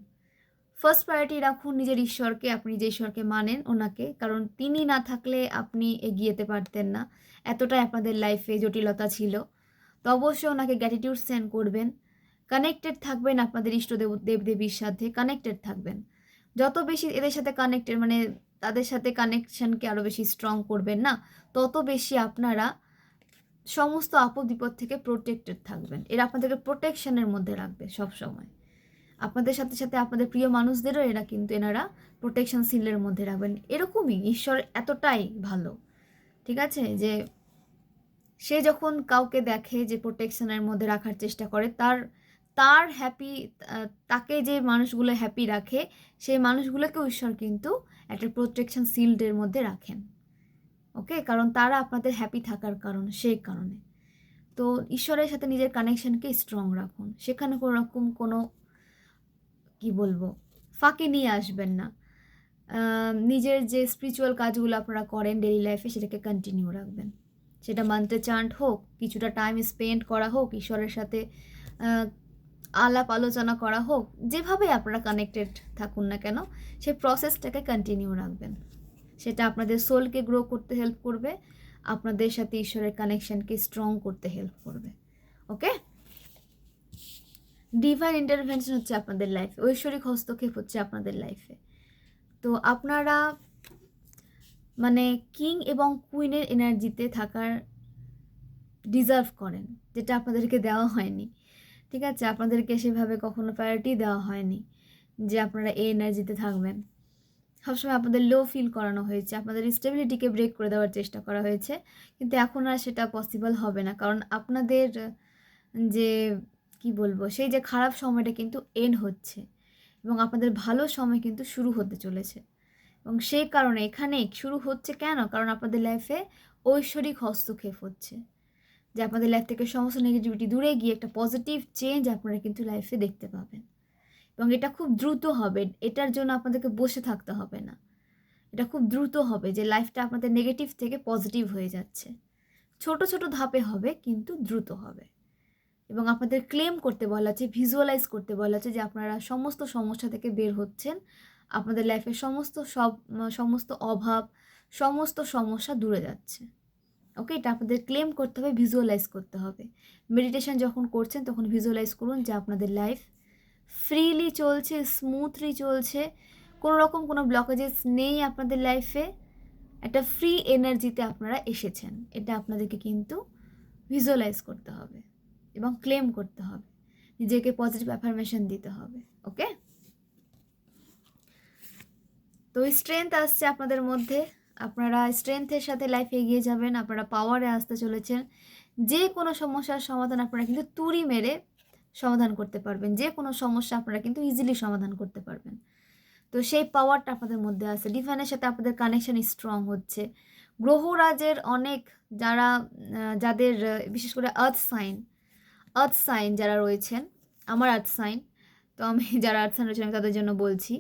ফার্স্ট প্রায়োরিটি রাখুন নিজের ঈশ্বরকে। আপনি যে ঈশ্বরকে মানেন ওনাকে, কারণ তিনি না থাকলে আপনি এগিয়ে যেতে পারতেন না, এতটাই আপনাদের লাইফে জটিলতা ছিল। তো অবশ্যই ওনাকে গ্র্যাটিটিউড সেন্ড করবেন, কানেক্টেড থাকবেন আপনাদের দেবদেবীর সাথে, কানেক্টেড থাকবেন। যত বেশি এদের সাথে কানেক্টেড, মানে তাদের সাথে কানেকশানকে আরও বেশি স্ট্রং করবেন না, তত বেশি আপনারা সমস্ত আপদ বিপদ থেকে প্রোটেক্টেড থাকবেন। এরা আপনাদেরকে প্রোটেকশনের মধ্যে রাখবে সব সময়। আপনাদের সাথে সাথে আপনাদের প্রিয় মানুষদেরও এনারা প্রোটেকশন সিলের মধ্যে রাখবেন। এরকমই ঈশ্বর এতটাই ভালো, ঠিক আছে, যে সে যখন কাউকে দেখে যে প্রোটেকশনের মধ্যে রাখার চেষ্টা করে, তার হ্যাপি, তাকে যে মানুষগুলো হ্যাপি রাখে, সেই মানুষগুলোকেও ঈশ্বর কিন্তু একটা প্রোটেকশন সিল্ডের মধ্যে রাখেন। ওকে, কারণ তারা আপনাদের হ্যাপি থাকার কারণ, সেই কারণে। তো ঈশ্বরের সাথে নিজের কানেকশনকে স্ট্রং রাখুন, সেখানে কোনো রকম কোনো কি বলবো ফাঁকি নিয়ে আসবেন না। নিজের যে স্পিরিচুয়াল কাজগুলো আপনারা করেন ডেইলি লাইফে, সেটাকে কন্টিনিউ রাখবেন। সেটা মান্ত্রে চান্ট হোক, কিছুটা টাইম স্পেন্ড করা হোক, ঈশ্বরের সাথে আলাপ আলোচনা করা হোক, যেভাবে আপনারা কানেক্টেড থাকুন না কেন, সেই প্রসেসটাকে কন্টিনিউ রাখবেন। সেটা আপনাদের সোলকে গ্রো করতে হেল্প করবে, আপনাদের সাথে ঈশ্বরের কানেকশনকে স্ট্রং করতে হেল্প করবে। ওকে, ডিভাইন ইন্টারভেনশন হচ্ছে আপনাদের লাইফে, ঐশ্বরিক হস্তক্ষেপ হচ্ছে আপনাদের লাইফে। তো আপনারা মানে কিং এবং কুইনের এনার্জিতে থাকার ডিজার্ভ করেন, যেটা আপনাদেরকে দেওয়া হয়নি। ঠিক আছে, আপনাদেরকে সেভাবে কখনো প্রায়োরিটি দেওয়া হয়নি যে আপনারা এই এনার্জিতে থাকবেন। সবসময় আপনাদের লো ফিল করানো হয়েছে, আপনাদের স্টেবিলিটিকে ব্রেক করে দেওয়ার চেষ্টা করা হয়েছে, কিন্তু এখন আর সেটা পসিবল হবে না, কারণ আপনাদের যে কি বলবো, সেই যে খারাপ সময়টা কিন্তু এন্ড হচ্ছে, এবং আপনাদের ভালো সময় কিন্তু শুরু হতে চলেছে। এবং সেই কারণে এখানে শুরু হচ্ছে কেন, কারণ আপনাদের লাইফে ঐশ্বরিক হস্তক্ষেপ হচ্ছে, যে আপনাদের লাইফ থেকে সমস্ত নেগেটিভিটি দূরে গিয়ে একটা পজিটিভ চেঞ্জ আপনারা কিন্তু লাইফে দেখতে পাবেন। এবং এটা খুব দ্রুত হবে, এটার জন্য আপনাদেরকে বসে থাকতে হবে না, এটা খুব দ্রুত হবে যে লাইফটা আপনাদের নেগেটিভ থেকে পজিটিভ হয়ে যাচ্ছে। ছোট ছোট ধাপে হবে, কিন্তু দ্রুত হবে। এবং আপনাদের ক্লেম করতে বলা আছে, ভিজুয়ালাইজ করতে বলা আছে যে আপনারা সমস্ত সমস্যা থেকে বের হচ্ছেন, আপনাদের লাইফের সমস্ত অভাব, সমস্ত সমস্যা দূরে যাচ্ছে। ওকে, এটা আপনাদের ক্লেম করতে হবে, ভিজুয়ালাইজ করতে হবে। মেডিটেশন যখন করছেন তখন ভিজুয়ালাইজ করুন যে আপনাদের লাইফ ফ্রিলি চলছে, স্মুথলি চলছে, কোনো রকম কোনো ব্লকেজেস নেই আপনাদের লাইফে। একটা ফ্রি এনার্জিতে আপনারা এসেছেন, এটা আপনাদেরকে কিন্তু ভিজুয়ালাইজ করতে হবে এবং ক্লেম করতে হবে, নিজেকে পজিটিভ অ্যাফার্মেশন দিতে হবে। ওকে, তো স্ট্রেংথ আসছে আপনাদের মধ্যে, আপনারা স্ট্রেংথের সাথে লাইফে এগিয়ে যাবেন, আপনারা পাওয়ারে আসতে চলেছেন। যে কোনো সমস্যার সমাধান আপনারা কিন্তু তুড়ি মেরে সমাধান করতে পারবেন, যে কোনো সমস্যা আপনারা কিন্তু ইজিলি সমাধান করতে পারবেন। তো সেই পাওয়ারটা আপনাদের মধ্যে আছে, ডিভাইনের সাথে আপনাদের কানেকশন স্ট্রং হচ্ছে। গ্রহরাজের অনেক যাদের বিশেষ করে আর্থ সাইন যারা রয়েছেন, আমার আর্থ সাইন, তো আমি যারা আর্থ সাইন রয়েছেন আমি তাদের জন্য বলছি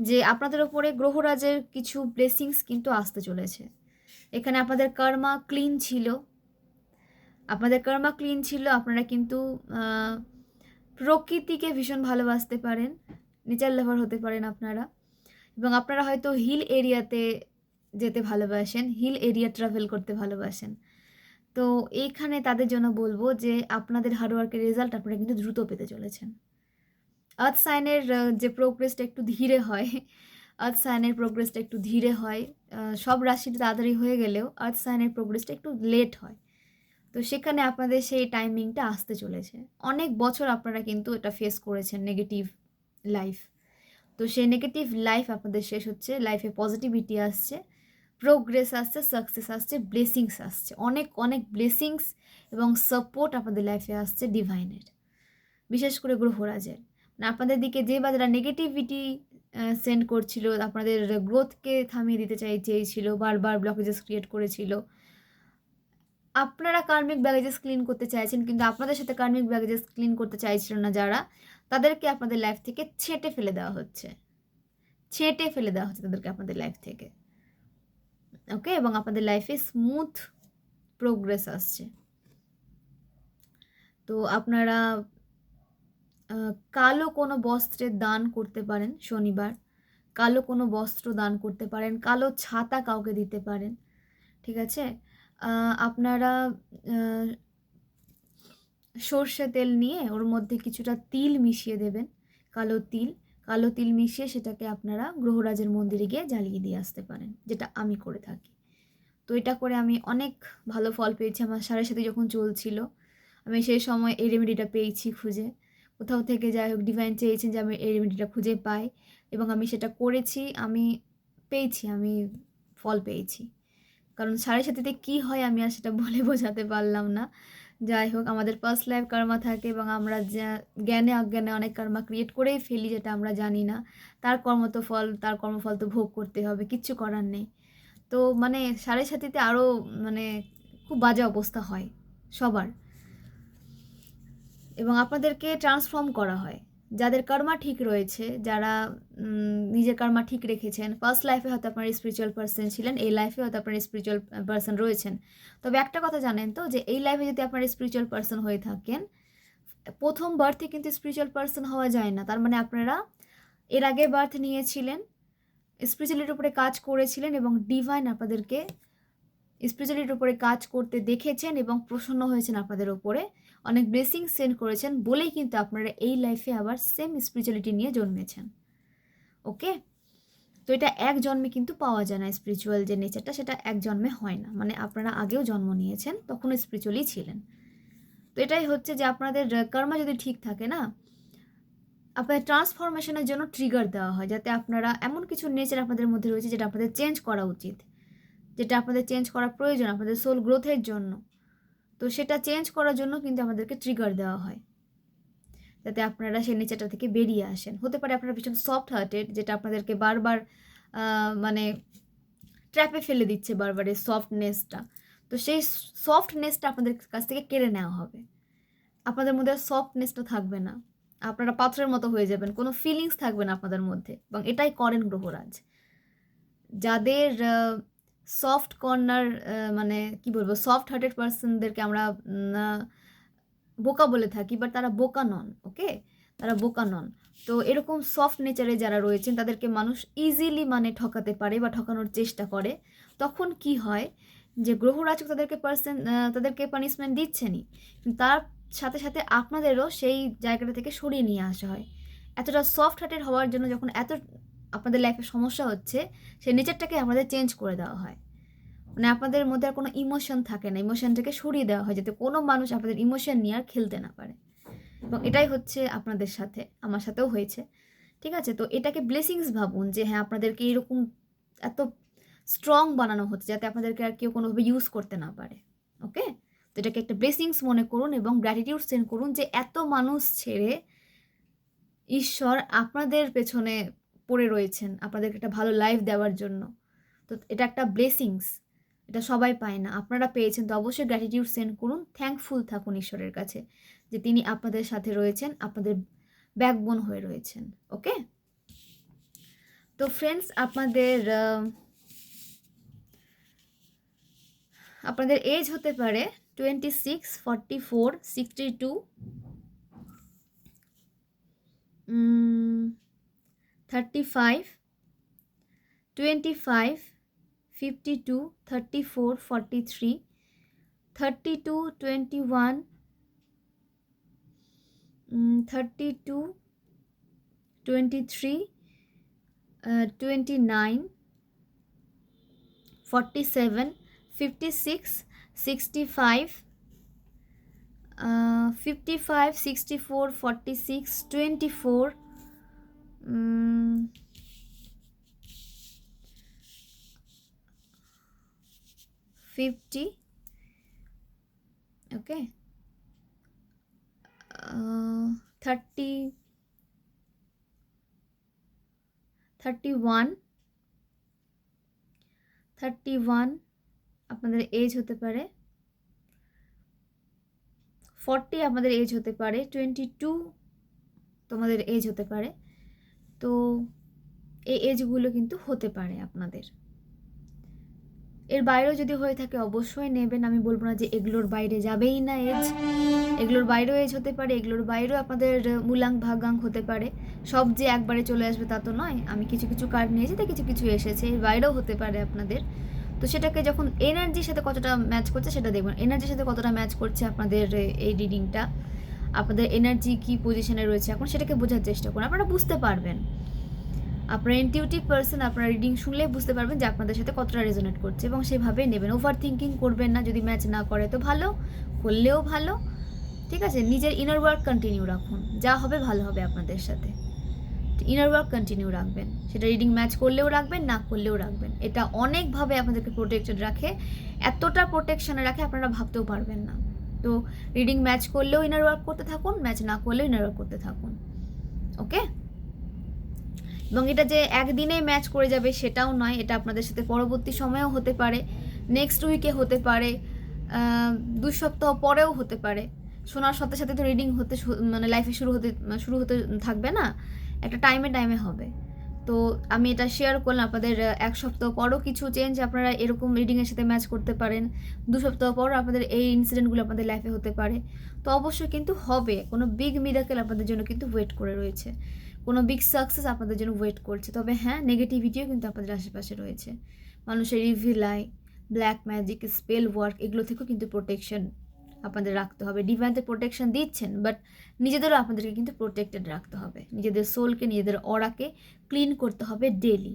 যে আপনাদের ওপরে গ্রহরাজের কিছু ব্লেসিংস কিন্তু আসতে চলেছে। এখানে আপনাদের কর্মা ক্লিন ছিল, আপনারা কিন্তু প্রকৃতিকে ভীষণ ভালোবাসতে পারেন, নেচার লাভার হতে পারেন আপনারা, এবং আপনারা হয়তো হিল এরিয়াতে যেতে ভালোবাসেন, হিল এরিয়া ট্রাভেল করতে ভালোবাসেন। তো এইখানে তাদের জন্য বলবো যে আপনাদের হার্ডওয়ার্কের রেজাল্ট আপনারা কিন্তু দ্রুত পেতে চলেছেন। আর্থ সাইনের যে প্রোগ্রেসটা একটু ধীরে হয়, সব রাশিটা তাড়াতাড়ি হয়ে গেলেও আর্থ সাইনের প্রোগ্রেসটা একটু লেট হয়। তো সেখানে আপনাদের সেই টাইমিংটা আসতে চলেছে। অনেক বছর আপনারা কিন্তু এটা ফেস করেছেন, নেগেটিভ লাইফ। তো সেই নেগেটিভ লাইফ আপনাদের শেষ হচ্ছে, লাইফে পজিটিভিটি আসছে, প্রোগ্রেস আসছে, সাকসেস আসছে, ব্লেসিংস আসছে, অনেক অনেক ব্লেসিংস এবং সাপোর্ট আপনাদের লাইফে আসছে ডিভাইনের, বিশেষ করে গ্রহরাজের। মানে আপনাদের দিকে যে বা যারা নেগেটিভিটি সেন্ড করছিল, আপনাদের গ্রোথকে থামিয়ে দিতে চেয়েছিল, বারবার ব্লকেজেস ক্রিয়েট করেছিল, আপনারা কার্মিক ব্যাগেজেস ক্লিন করতে চাইছেন, কিন্তু আপনাদের সাথে কার্মিক ব্যাগেজেস ক্লিন করতে চাইছিল না যারা, তাদেরকে আপনাদের লাইফ থেকে ছেঁটে ফেলে দেওয়া হচ্ছে তাদেরকে আপনাদের লাইফ থেকে। ওকে, এবং আপনাদের লাইফে স্মুথ প্রোগ্রেস আসছে। তো আপনারা কালো কোনো বস্ত্রের দান করতে পারেন, শনিবার কালো কোনো বস্ত্র দান করতে পারেন, কালো ছাতা কাউকে দিতে পারেন, ঠিক আছে। আপনারা সর্ষে তেল নিয়ে ওর মধ্যে কিছুটা তিল মিশিয়ে দেবেন, কালো তিল মিশিয়ে সেটাকে আপনারা গ্রহরাজের মন্দিরে গিয়ে জ্বালিয়ে দিয়ে আসতে পারেন, যেটা আমি করে থাকি। তো এটা করে আমি অনেক ভালো ফল পেয়েছি। আমার সাড়ে সাথে যখন চলছিল, আমি সেই সময় এই রেমেডিটা পেয়েছি খুঁজে, কোথাও থেকে যাই হোক ডিভাইন চেয়েছেন যে আমি এই রেমেডিটা খুঁজে পাই, এবং আমি সেটা করেছি, আমি ফল পেয়েছি। কারণ সাড়ে সাথীতে কী হয় আমি আর সেটা বলে বোঝাতে পারলাম না। যাই হোক, আমাদের পাস্ট লাইফ কর্মা থাকে এবং আমরা জ্ঞানে অজ্ঞানে অনেক কর্মা ক্রিয়েট করেই ফেলি, যেটা আমরা জানি না। তার কর্মফল তো ভোগ করতে হবে, কিচ্ছু করার নেই। তো মানে সাড়ে সাথীতে আরও মানে খুব বাজে অবস্থা হয় সবার, এবং আপনাদেরকে ট্রান্সফর্ম করা হয়। যাদের কর্মা ঠিক রয়েছে, যারা নিজের কর্মা ঠিক রেখেছেন, ফার্স্ট লাইফে হয়তো আপনার স্পিরিচুয়াল পার্সন ছিলেন, এই লাইফে হয়তো আপনার স্পিরিচুয়াল পার্সন রয়েছেন। তবে একটা কথা জানেন তো, যে এই লাইফে যদি আপনার স্পিরিচুয়াল পার্সন হয়ে থাকেন, প্রথম বার্থে কিন্তু স্পিরিচুয়াল পার্সন হওয়া যায় না। তার মানে আপনারা এর আগে বার্থ নিয়েছিলেন, স্পিরিচুয়ালিটির উপরে কাজ করেছিলেন, এবং ডিভাইন আপনাদেরকে স্পিরিচুয়ালিটির উপরে কাজ করতে দেখেছেন এবং প্রসন্ন হয়েছেন আপনাদের উপরে, অনেক ব্লেসিং সেন্ড করেছেন বলেই কিন্তু আপনারা এই লাইফে আবার সেম স্পিরিচুয়ালিটি নিয়ে জন্মেছেন। ওকে, তো এটা এক জন্মে কিন্তু পাওয়া যায় না, স্পিরিচুয়াল যে নেচারটা সেটা এক জন্মে হয় না। মানে আপনারা আগেও জন্ম নিয়েছেন, তখনও স্পিরিচুয়ালি ছিলেন। তো এটাই হচ্ছে যে আপনাদের কর্মা যদি ঠিক থাকে না, আপনাদের ট্রান্সফরমেশনের জন্য ট্রিগার দেওয়া হয়, যাতে আপনারা এমন কিছু নেচার আপনাদের মধ্যে রয়েছে যেটা আপনাদের চেঞ্জ করা উচিত, যেটা আপনাদের চেঞ্জ করা প্রয়োজন আপনাদের সোল গ্রোথের জন্য। তো সেটা চেঞ্জ করার জন্য কিন্তু আমাদেরকে ট্রিগার দেওয়া হয়, যাতে আপনারা সেই নেচারটা থেকে বেরিয়ে আসেন। হতে পারে আপনারা ভীষণ সফট হার্টেড, যেটা আপনাদেরকে বারবার মানে ট্র্যাপে ফেলে দিচ্ছে বারবার এই সফটনেসটা। তো সেই সফটনেসটা আপনাদের কাছ থেকে কেড়ে নেওয়া হবে, আপনাদের মধ্যে সফটনেসটা থাকবে না, আপনারা পাথরের মতো হয়ে যাবেন, কোনো ফিলিংস থাকবে না আপনাদের মধ্যে। এবং এটাই করেন গ্রহরাজ। যাদের সফট কর্নার, মানে কি বলবো, সফট হার্টেড পার্সনদেরকে আমরা বোকা বলে থাকি, বাট তারা বোকা নন। ওকে, তারা বোকা নন। তো এরকম সফট নেচারে যারা রয়েছেন তাদেরকে মানুষ ইজিলি মানে ঠকাতে পারে বা ঠকানোর চেষ্টা করে। তখন কি হয় যে গ্রহরাজ তাদেরকে পানিশমেন্ট দিচ্ছেনই, তার সাথে সাথে আপনাদেরও সেই জায়গাটা থেকে সরিয়ে নিয়ে আসা হয়। এতটা সফট হার্টেড হওয়ার জন্য যখন আপনাদের লাইফে সমস্যা হচ্ছে, সেই নেচারটাকে আমাদের চেঞ্জ করে দেওয়া হয়। মানে আপনাদের মধ্যে আর কোনো ইমোশন থাকে না, ইমোশনটাকে সরিয়ে দেওয়া হয় যাতে কোনো মানুষ আপনাদের ইমোশন নিয়ে আর খেলতে না পারে। এবং এটাই হচ্ছে আপনাদের সাথে, আমার সাথেও হয়েছে। ঠিক আছে, তো এটাকে ব্লেসিংস ভাবুন যে হ্যাঁ, আপনাদেরকে এরকম এত স্ট্রং বানানো হচ্ছে যাতে আপনাদেরকে আর কেউ কোনোভাবে ইউজ করতে না পারে। ওকে, তো এটাকে একটা ব্লেসিংস মনে করুন এবং গ্র্যাটিটিউড সেন্ড করুন যে এত মানুষ ছেড়ে ঈশ্বর আপনাদের পেছনে পড়ে রয়েছেন আপনাদেরকে একটা ভালো লাইফ দেওয়ার জন্য। তো এটা একটা ব্লেসিংস, এটা সবাই পায় না, আপনারা পেয়েছেন। তো অবশ্যই গ্র্যাটিটিউড সেন্ড করুন, থ্যাঙ্কফুল থাকুন ঈশ্বরের কাছে যে তিনি আপনাদের সাথে রয়েছেন, আপনাদের ব্যাকবোন হয়ে রয়েছেন। ওকে, তো ফ্রেন্ডস, আপনাদের এজ হতে পারে 26, 44, 62, 35, 25, 52, 34, 43, 32, 21, 32, 23, 29, 47, 56, 65, 55, 64, 46, 24, 50, okay, 30, 31, 31 আপনাদের এজ হতে পারে। 40 আপনাদের এজ হতে পারে। 22 তোমাদের এজ হতে পারে। তো এই এজগুলো কিন্তু হতে পারে আপনাদের। এর বাইরেও যদি হয়ে থাকে অবশ্যই নেবেন, আমি বলবো না যে এগুলোর বাইরে যাবেই না এজ, এগুলোর বাইরেও এজ হতে পারে, এগুলোর বাইরেও আপনাদের মূলাঙ্ক ভাগাঙ্ক হতে পারে। সব যে একবারে চলে আসবে তা তো নয়, আমি কিছু কিছু কার্ড নিয়েছি, তাই কিছু কিছু এসেছে, এর বাইরেও হতে পারে আপনাদের। তো সেটাকে যখন এনার্জির সাথে কতটা ম্যাচ করছে সেটা দেখবেন, এনার্জির সাথে কতটা ম্যাচ করছে আপনাদের এই রিডিংটা, আপনাদের এনার্জি কী পজিশনে রয়েছে এখন সেটাকে বোঝার চেষ্টা করুন, আপনারা বুঝতে পারবেন। আপনারা ইনটিউটিভ পার্সন, আপনারা রিডিং শুনলেই বুঝতে পারবেন যে আপনাদের সাথে কতটা রেজোনেট করছে এবং সেভাবেই নেবেন। ওভার থিঙ্কিং করবেন না, যদি ম্যাচ না করে তো ভালো, করলেও ভালো। ঠিক আছে, নিজের ইনার ওয়ার্ক কন্টিনিউ রাখুন, যা হবে ভালো হবে আপনাদের সাথে। ইনার ওয়ার্ক কন্টিনিউ রাখবেন, সেটা রিডিং ম্যাচ করলেও রাখবেন, না করলেও রাখবেন। এটা অনেকভাবে আপনাদেরকে প্রোটেক্টেড রাখে, এতটা প্রোটেকশনে রাখে আপনারা ভাবতেও পারবেন না। তো রিডিং ম্যাচ করলেও ইনার ওয়ার্ক করতে থাকুন, ম্যাচ না করলেও ইনার ওয়ার্ক করতে থাকুন। ওকে, এবং এটা যে একদিনেই ম্যাচ করে যাবে সেটাও নয়, এটা আপনাদের সাথে পরবর্তী সময়েও হতে পারে, নেক্সট উইকে হতে পারে, 2 সপ্তাহ পরেও হতে পারে। শোনার সাথে সাথে তো রিডিং মানে লাইফে শুরু হতে থাকবে না, একটা টাইমে হবে। তো আমি এটা শেয়ার করলাম আপনাদের, 1 সপ্তাহ পরও কিছু চেঞ্জ আপনারা এরকম রিডিংয়ের সাথে ম্যাচ করতে পারেন, 2 সপ্তাহ পরও আপনাদের এই ইনসিডেন্টগুলো আপনাদের লাইফে হতে পারে। তো অবশ্যই কিন্তু হবে, কোনো বিগ মিরাকেল আপনাদের জন্য কিন্তু ওয়েট করে রয়েছে, কোনো বিগ সাকসেস আপনাদের জন্য ওয়েট করছে। তবে হ্যাঁ, নেগেটিভিটিও কিন্তু আপনাদের আশেপাশে রয়েছে, মানুষের reveal I, black magic, spell work, এগুলো থেকেও কিন্তু প্রোটেকশন আপনাদের রাখতে হবে। ডিভাইন তো প্রোটেকশন দিচ্ছেন, বাট নিজেদেরও আপনাদেরকে কিন্তু প্রোটেক্টেড রাখতে হবে, নিজেদের সোলকে, নিজেদের অরাকে ক্লিন করতে হবে ডেলি।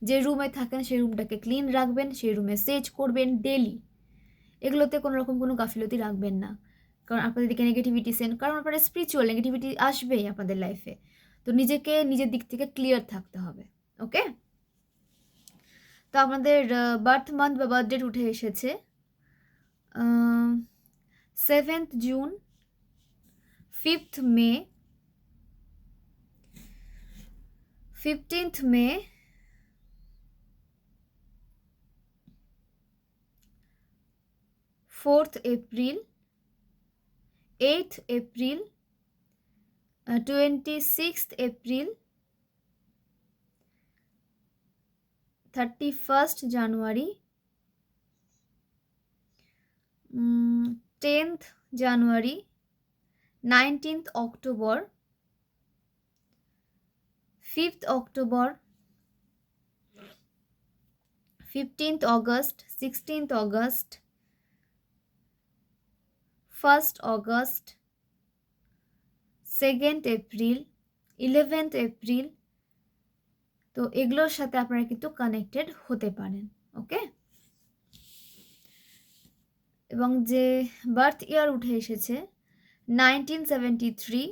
যে রুমে থাকেন সেই রুমটাকে ক্লিন রাখবেন, সেই রুমে সেজ করবেন ডেলি। এগুলোতে কোনো রকম কোনো গাফিলতি রাখবেন না, কারণ আপনাদের দিকে নেগেটিভিটি সেন্ড, কারণ আপনারা স্পিরিচুয়াল, নেগেটিভিটি আসবেই আপনাদের লাইফে। তো নিজেকে নিজের দিক থেকে ক্লিয়ার থাকতে হবে। ওকে, তো আপনাদের বার্থ মান্থ বা বার্থ ডেট উঠে এসেছে 7th জুন, 5th মে, 15th মে, 4th April, 8th April, 26th April, 31st জানুয়ারি, 10th জানুয়ারি, 19th October, 5th October, 15th August, 16th August, 1st August, 2nd April, 11th April. তো এগুলোর সাথে আপনারা কিন্তু কানেক্টেড হতে পারেন। ওকে, এবং যে বার্থ ইয়ার উঠে এসেছে 1973,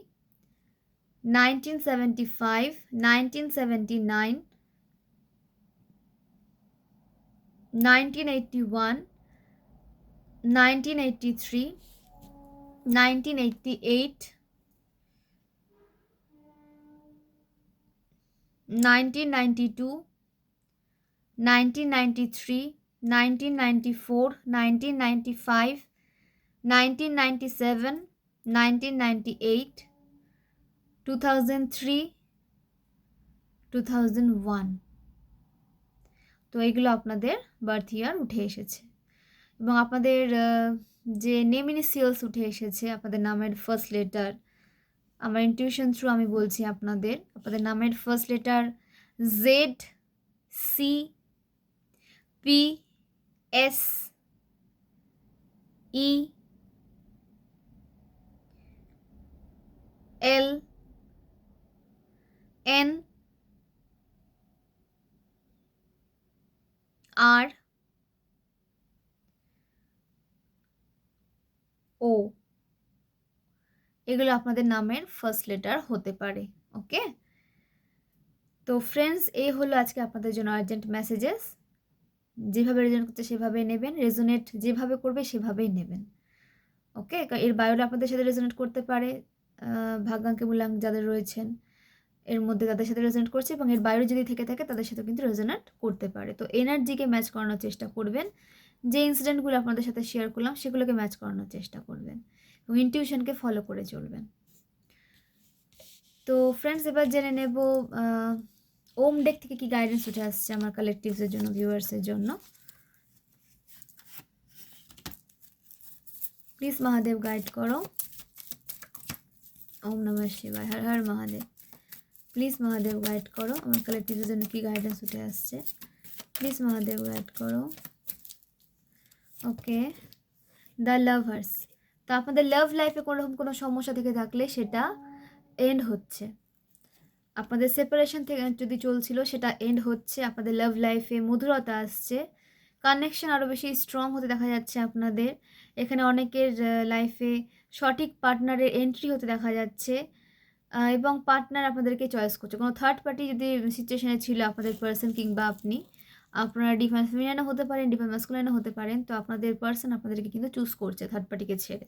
1975, 1979, 1981, 1983, 1988, 1992, 1993, 1994, 1995, 1997, 1998, 2003, 2001। তো এগুলো আপনাদের বার্থ ইয়ার উঠে এসেছে এবং আপনাদের যে নেম ইনিশিয়ালস উঠে এসেছে, আপনাদের নামের ফার্স্ট লেটার, আমার ইনটিউশন থ্রু আমি বলছি আপনাদের নামের first letter Z, C, P, S, E, L, N, R, O, এগুলো আপনাদের নামের ফার্স্ট লেটার হতে পারে। ওকে, তো ফ্রেন্ডস, এই হলো আজকে আপনাদের জন্য আর্জেন্ট মেসেজেস। যেভাবে রেজোনেট করছে সেভাবে নেবেন, রেজোনেট যেভাবে করবে সেভাবেই নেবেন। ওকে, এর বায়োটা আপনাদের সাথে রেজোনেট করতে পারে, ভাগ্যাঙ্কে মূল্যাঙ্ক যাদের রয়েছেন এর মধ্যে তাদের সাথে রেজোনেট করছে, এবং এর বাইরে যদি থেকে থাকে তাদের সাথে কিন্তু রেজোনেট করতে পারে। তো এনার্জিকে ম্যাচ করানোর চেষ্টা করবেন, যে ইনসিডেন্টগুলো আপনাদের সাথে শেয়ার করলাম সেগুলোকে ম্যাচ করানোর চেষ্টা করবেন এবং ইনটিউশনকে ফলো করে চলবেন। তো ফ্রেন্ডস, এবার জেনে নেব ওম ডেক থেকে কি গাইডেন্স উঠে আসছে আমার কালেকটিভসের জন্য, ভিউয়ার্সের জন্য। প্লিজ মহাদেব গাইড করো। ওম নমঃ শিবায়, হর হর মহাদেব। প্লিজ মহাদেব গাইড করো আমার কালেকটিভের জন্য কি গাইডেন্স উঠে আসছে। প্লিজ মহাদেব গাইড করো। ওকে, দ্য লাভার্স। তো আপনাদের লাভ লাইফে কোনোরকম কোনো সমস্যা থেকে থাকলে সেটা এন্ড হচ্ছে। আপনাদের সেপারেশন থেকে যদি চলছিল সেটা এন্ড হচ্ছে। আপনাদের লাভ লাইফে মধুরতা আসছে, কানেকশন আরও বেশি স্ট্রং হতে দেখা যাচ্ছে আপনাদের। এখানে অনেকের লাইফে সঠিক পার্টনারের এন্ট্রি হতে দেখা যাচ্ছে এবং পার্টনার আপনাদেরকে চয়েস করছে। কোনো থার্ড পার্টি যদি সিচুয়েশনে ছিল আপনাদের পার্সন কিংবা আপনি, আপনারা ডিফারেন্স ফেমিনাইনও হতে পারেন, ডিফারেন্স মাস্কুলাইনও হতে পারেন। তো আপনাদের পার্সন আপনাদেরকে কিন্তু চুজ করছে থার্ড পার্টিকে ছেড়ে।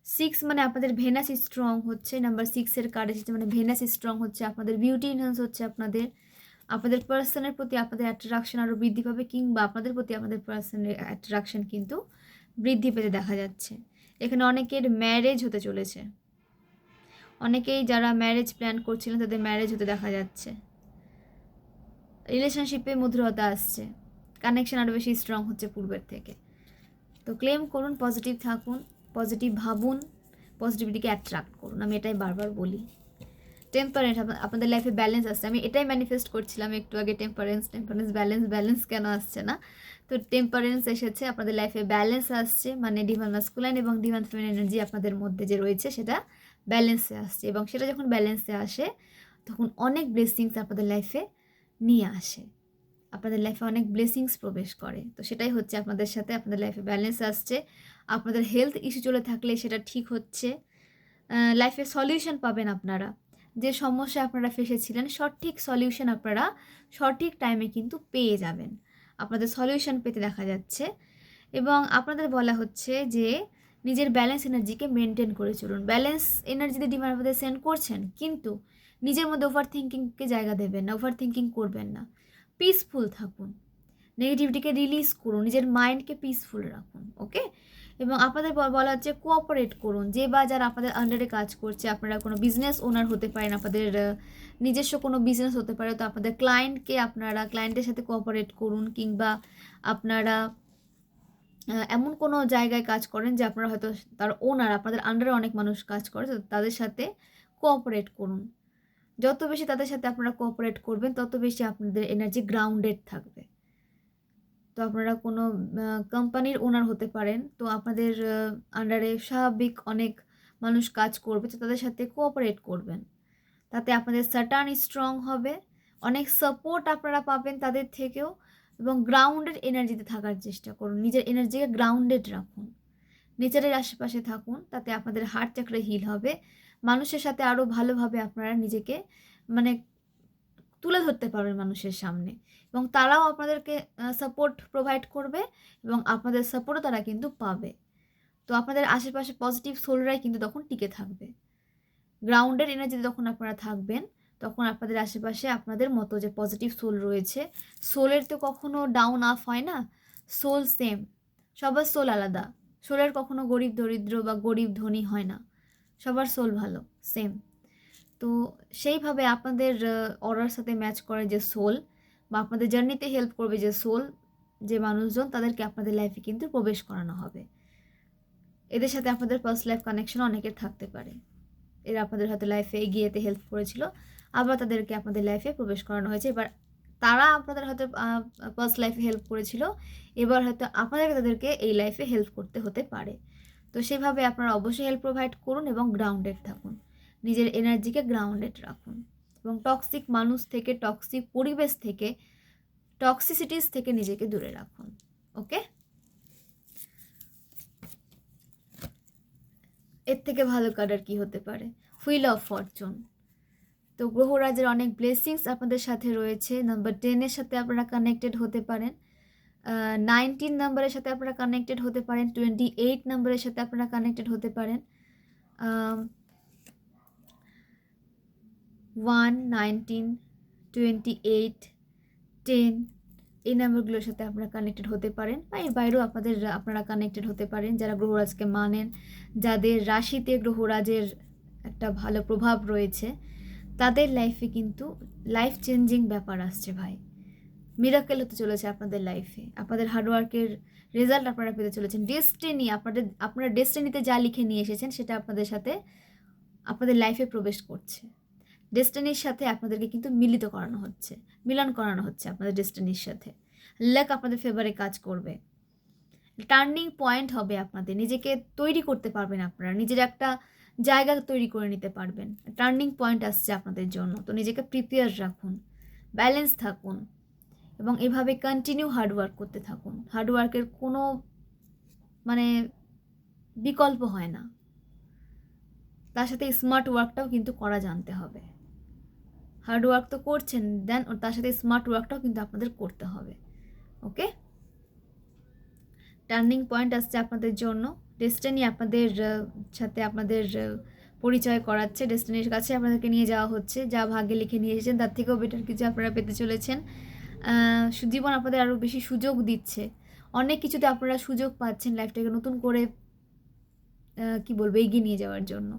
6 মানে আপনাদের ভেনাস স্ট্রং হচ্ছে। নাম্বার 6-এর কার্ড এসেছে মানে ভেনাস স্ট্রং হচ্ছে, আপনাদের বিউটি ইনহ্যান্স হচ্ছে, আপনাদের পার্সনের প্রতি আপনাদের অ্যাট্রাকশন আরও বৃদ্ধি পাবে, কিংবা আপনাদের প্রতি আপনাদের পার্সনের অ্যাট্রাকশন কিন্তু বৃদ্ধি পেতে দেখা যাচ্ছে। এখানে অনেকের ম্যারেজ হতে চলেছে, অনেকেই যারা ম্যারেজ প্ল্যান করছিলেন তাদের ম্যারেজ হতে দেখা যাচ্ছে। রিলেশনশিপে মধুরতা আসছে, কানেকশন আরও বেশি স্ট্রং হচ্ছে পূর্বের থেকে। তো ক্লেম করুন, পজিটিভ থাকুন, পজিটিভ ভাবুন, পজিটিভিটিকে অ্যাট্রাক্ট করুন। আমি এটাই বারবার বলি। টেম্পারেন্স, আপনাদের লাইফে ব্যালেন্স আসছে। আমি এটাই ম্যানিফেস্ট করছিলাম একটু আগে, টেম্পারেন্স ব্যালেন্স কেন আসছে না। তো টেম্পারেন্স এসেছে, আপনাদের লাইফে ব্যালেন্স আসছে, মানে ডিভাইন মাস্কুলাইন এবং ডিভাইন ফেমিনাইন এনার্জি আপনাদের মধ্যে যে রয়েছে সেটা ব্যালেন্সে আসছে, এবং সেটা যখন ব্যালেন্সে আসে তখন অনেক ব্লেসিংস আপনাদের লাইফে নিয়ে আসে, আপনাদের লাইফে অনেক ব্লেসিংস প্রবেশ করে। তো সেটাই হচ্ছে আপনাদের সাথে, আপনাদের লাইফে ব্যালেন্স আসছে। আপনাদের হেলথ ইস্যু চলে থাকলে সেটা ঠিক হচ্ছে, লাইফে সলিউশন পাবেন আপনারা। যে সমস্যা আপনারা ফেসেছিলেন সঠিক সলিউশন আপনারা সঠিক টাইমে কিন্তু পেয়ে যাবেন, আপনাদের সলিউশন পেতে দেখা যাচ্ছে। এবং আপনাদের বলা হচ্ছে যে নিজের ব্যালেন্স এনার্জিকে মেনটেন করে চলুন। ব্যালেন্স এনার্জিতে ডিভাইন আপনাদের সেন্ড করছেন, কিন্তু নিজের মধ্যে ওভার থিঙ্কিংকে জায়গা দেবেন না, ওভার থিঙ্কিং করবেন না, পিসফুল থাকুন, নেগেটিভিটিকে রিলিজ করুন, নিজের মাইন্ডকে পিসফুল রাখুন। ওকে, এবং আপনাদের বলা হচ্ছে কোঅপারেট করুন। যে বা যারা আপনাদের আন্ডারে কাজ করছে, আপনারা কোনো বিজনেস ওনার হতে পারেন, আপনাদের নিজস্ব কোনো বিজনেস হতে পারে। তো আপনাদের ক্লায়েন্টের সাথে কোঅপারেট করুন, কিংবা আপনারা এমন কোনো জায়গায় কাজ করেন যে আপনারা হয়তো তার ওনার, আপনাদের আন্ডারে অনেক মানুষ কাজ করে, তো তাদের সাথে কোঅপারেট করুন। যত বেশি তাদের সাথে আপনারা কোঅপারেট করবেন তত বেশি আপনাদের এনার্জি গ্রাউন্ডেড থাকবে। তো আপনারা কোনো কোম্পানির ওনার হতে পারেন, তো আপনাদের আন্ডারে স্বাভাবিক অনেক মানুষ কাজ করবে, তো তাদের সাথে কোঅপারেট করবেন। তাতে আপনাদের স্যাটার্ন স্ট্রং হবে, অনেক সাপোর্ট আপনারা পাবেন তাদের থেকেও, এবং গ্রাউন্ডেড এনার্জিতে থাকার চেষ্টা করুন। নিজের এনার্জিকে গ্রাউন্ডেড রাখুন, নেচারের আশেপাশে থাকুন, তাতে আপনাদের হার্ট চাকরা হিল হবে। মানুষের সাথে আরও ভালোভাবে আপনারা নিজেকে মানে তুলে ধরতে পারবেন মানুষের সামনে, এবং তারাও আপনাদেরকে সাপোর্ট প্রোভাইড করবে, এবং আপনাদের সাপোর্টও তারা কিন্তু পাবে। তো আপনাদের আশেপাশে পজিটিভ সোলরাই কিন্তু তখন টিকে থাকবে। গ্রাউন্ডেড এনার্জিতে যখন আপনারা থাকবেন, তখন আপনাদের আশেপাশে আপনাদের মতো যে পজিটিভ সোল রয়েছে, সোলের তো কখনো ডাউন আপ হয় না, সোল সেম, সবার সোল আলাদা। সোলের কখনো গরিব দরিদ্র বা গরিব ধনী হয় না, সবার সোল ভালো, সেম। তো সেইভাবে আপনাদের অরার সাথে ম্যাচ করে যে সোল, বা আপনাদের জার্নিতে হেল্প করবে যে সোল, যে মানুষজন, তাদেরকে আপনাদের লাইফে কিন্তু প্রবেশ করানো হবে। এদের সাথে আপনাদের ফার্স্ট লাইফ কানেকশন অনেকের থাকতে পারে, এরা আপনাদের হয়তো লাইফে এগিয়ে যেতে হেল্প করেছিল, আবার তাদেরকে আপনাদের লাইফে প্রবেশ করানো হয়েছে। এবার তারা আপনাদের হয়তো ফার্স্ট লাইফে হেল্প করেছিল, এবার হয়তো আপনাদেরকে তাদেরকে এই লাইফে হেল্প করতে হতে পারে। তো সেভাবে আপনারা অবশ্যই হেল্প প্রোভাইড করুন এবং গ্রাউন্ডেড থাকুন, নিজের এনার্জিকে গ্রাউন্ডেড রাখুন, এবং টক্সিক মানুষ থেকে, টক্সিক পরিবেশ থেকে, টক্সিসিটিস থেকে নিজেকে দূরে রাখুন। ওকে, এর থেকে ভালো কার্ড আর কি হতে পারে? Wheel of Fortune. তো গ্রহরাজের অনেক ব্লেসিংস আপনাদের সাথে রয়েছে। নাম্বার 10-এর সাথে আপনারা কানেক্টেড হতে পারেন, 19 নাম্বারের সাথে আপনারা কানেক্টেড হতে পারেন, 28 নাম্বারের সাথে আপনারা কানেক্টেড হতে পারেন, 1, 19, 28, 10 এই নাম্বারগুলোর সাথে আপনারা কানেক্টেড হতে পারেন, বা এর বাইরেও আপনারা কানেক্টেড হতে পারেন যারা গ্রহরাজকে মানেন, যাদের রাশিতে গ্রহরাজের একটা ভালো প্রভাব রয়েছে, তাদের লাইফে কিন্তু লাইফ চেঞ্জিং ব্যাপার আসছে ভাই। মিরাকেল হতে চলেছে আপনাদের লাইফে, আপনাদের হার্ডওয়ার্কের রেজাল্ট আপনারা পেতে চলেছেন। ডেস্টিনি, আপনারা ডেস্টিনিতে যা লিখে নিয়ে এসেছেন সেটা আপনাদের সাথে আপনাদের লাইফে প্রবেশ করছে। ডেস্টিনির সাথে আপনাদেরকে কিন্তু মিলন করানো হচ্ছে আপনাদের ডেস্টিনির সাথে। লাক আপনাদের ফেভারে কাজ করবে, টার্নিং পয়েন্ট হবে, আপনাদের নিজেকে তৈরি করতে পারবেন, আপনারা নিজের একটা জায়গা তৈরি করে নিতে পারবেন। টার্নিং পয়েন্ট আসছে আপনাদের জন্য, তো নিজেকে প্রিপেয়ার রাখুন, ব্যালেন্স থাকুন, এবং এভাবে কন্টিনিউ হার্ডওয়ার্ক করতে থাকুন। হার্ডওয়ার্কের কোনো মানে বিকল্প হয় না, তার সাথে স্মার্ট ওয়ার্কটাও কিন্তু করা জানতে হবে। হার্ডওয়ার্ক তো করছেন, দেন তার সাথে স্মার্ট ওয়ার্কটাও কিন্তু আপনাদের করতে হবে। ওকে, টার্নিং পয়েন্ট আসছে আপনাদের জন্য, ডেস্টিনি আপনাদের সাথে আপনাদের পরিচয় করাচ্ছে, ডেস্টিনির কাছে আপনাদেরকে নিয়ে যাওয়া হচ্ছে। যা ভাগ্যে লিখে নিয়ে এসেছেন তার থেকেও বেটার কিছু আপনারা পেতে চলেছেন। জীবন আপনাদের আরও বেশি সুযোগ দিচ্ছে, অনেক কিছুতে আপনারা সুযোগ পাচ্ছেন লাইফটাকে নতুন করে কি বলবো এগিয়ে নিয়ে যাওয়ার জন্য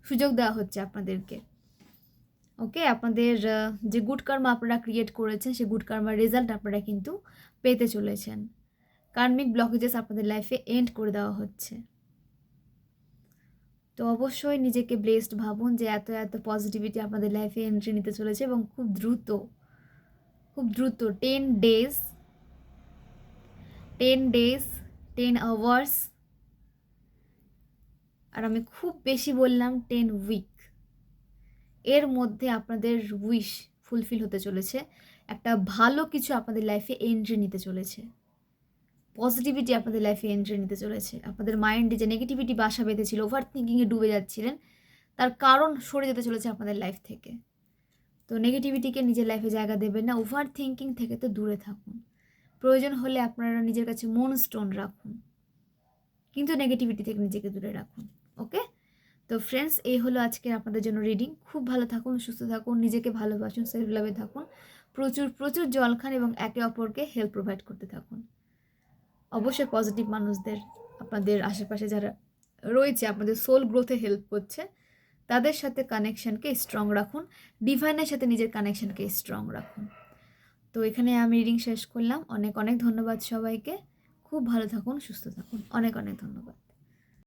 সুযোগ দেওয়া হচ্ছে আপনাদেরকে। ওকে, আপনাদের যে গুড কর্মা আপনারা ক্রিয়েট করেছেন, সেই গুড কর্মার রেজাল্ট আপনারা কিন্তু পেতে চলেছেন। কার্মিক ব্লকেজেস আপনাদের লাইফে এন্ড করে দেওয়া হচ্ছে। তো অবশ্যই নিজেকে ব্লেসড ভাবুন যে এত এত পজিটিভিটি আপনাদের লাইফে এন্ট্রি নিতে চলেছে, এবং খুব দ্রুত 10 ডেজ 10 আওয়ার্স, আর আমি খুব বেশি বললাম 10 উইক, এর মধ্যে আপনাদের উইশ ফুলফিল হতে চলেছে। একটা ভালো কিছু আপনাদের লাইফে এন্ট্রি নিতে চলেছে, পজিটিভিটি আপনাদের লাইফে এন্ট্রি নিতে চলেছে। আপনাদের মাইন্ডে যে নেগেটিভিটি বাসা বেঁধেছিল, ওভার থিঙ্কিংয়ে ডুবে যাচ্ছিলেন, তার কারণ সরে যেতে চলেছে আপনাদের লাইফ থেকে। তো নেগেটিভিটিকে নিজের লাইফে জায়গা দেবেন না, ওভার থিঙ্কিং থেকে তো দূরে থাকুন। প্রয়োজন হলে আপনারা নিজের কাছে মন স্টোন রাখুন, কিন্তু নেগেটিভিটি থেকে নিজেকে দূরে রাখুন। ওকে, তো ফ্রেন্ডস, এই হলো আজকের আপনাদের জন্য রিডিং। খুব ভালো থাকুন, সুস্থ থাকুন, নিজেকে ভালোবাসুন, সেলফ লাভে থাকুন, প্রচুর জল খান, এবং একে অপরকে হেল্প প্রোভাইড করতে থাকুন। অবশ্যই পজিটিভ মানুষদের আপনাদের আশেপাশে যারা রয়েছে, আপনাদের সোল গ্রোথে হেল্প করছে, তাদের সাথে কানেকশানকে স্ট্রং রাখুন, ডিভাইনের সাথে নিজের কানেকশানকে স্ট্রং রাখুন। তো এখানে আমি রিডিং শেষ করলাম। অনেক ধন্যবাদ সবাইকে। খুব ভালো থাকুন, সুস্থ থাকুন। অনেক অনেক ধন্যবাদ।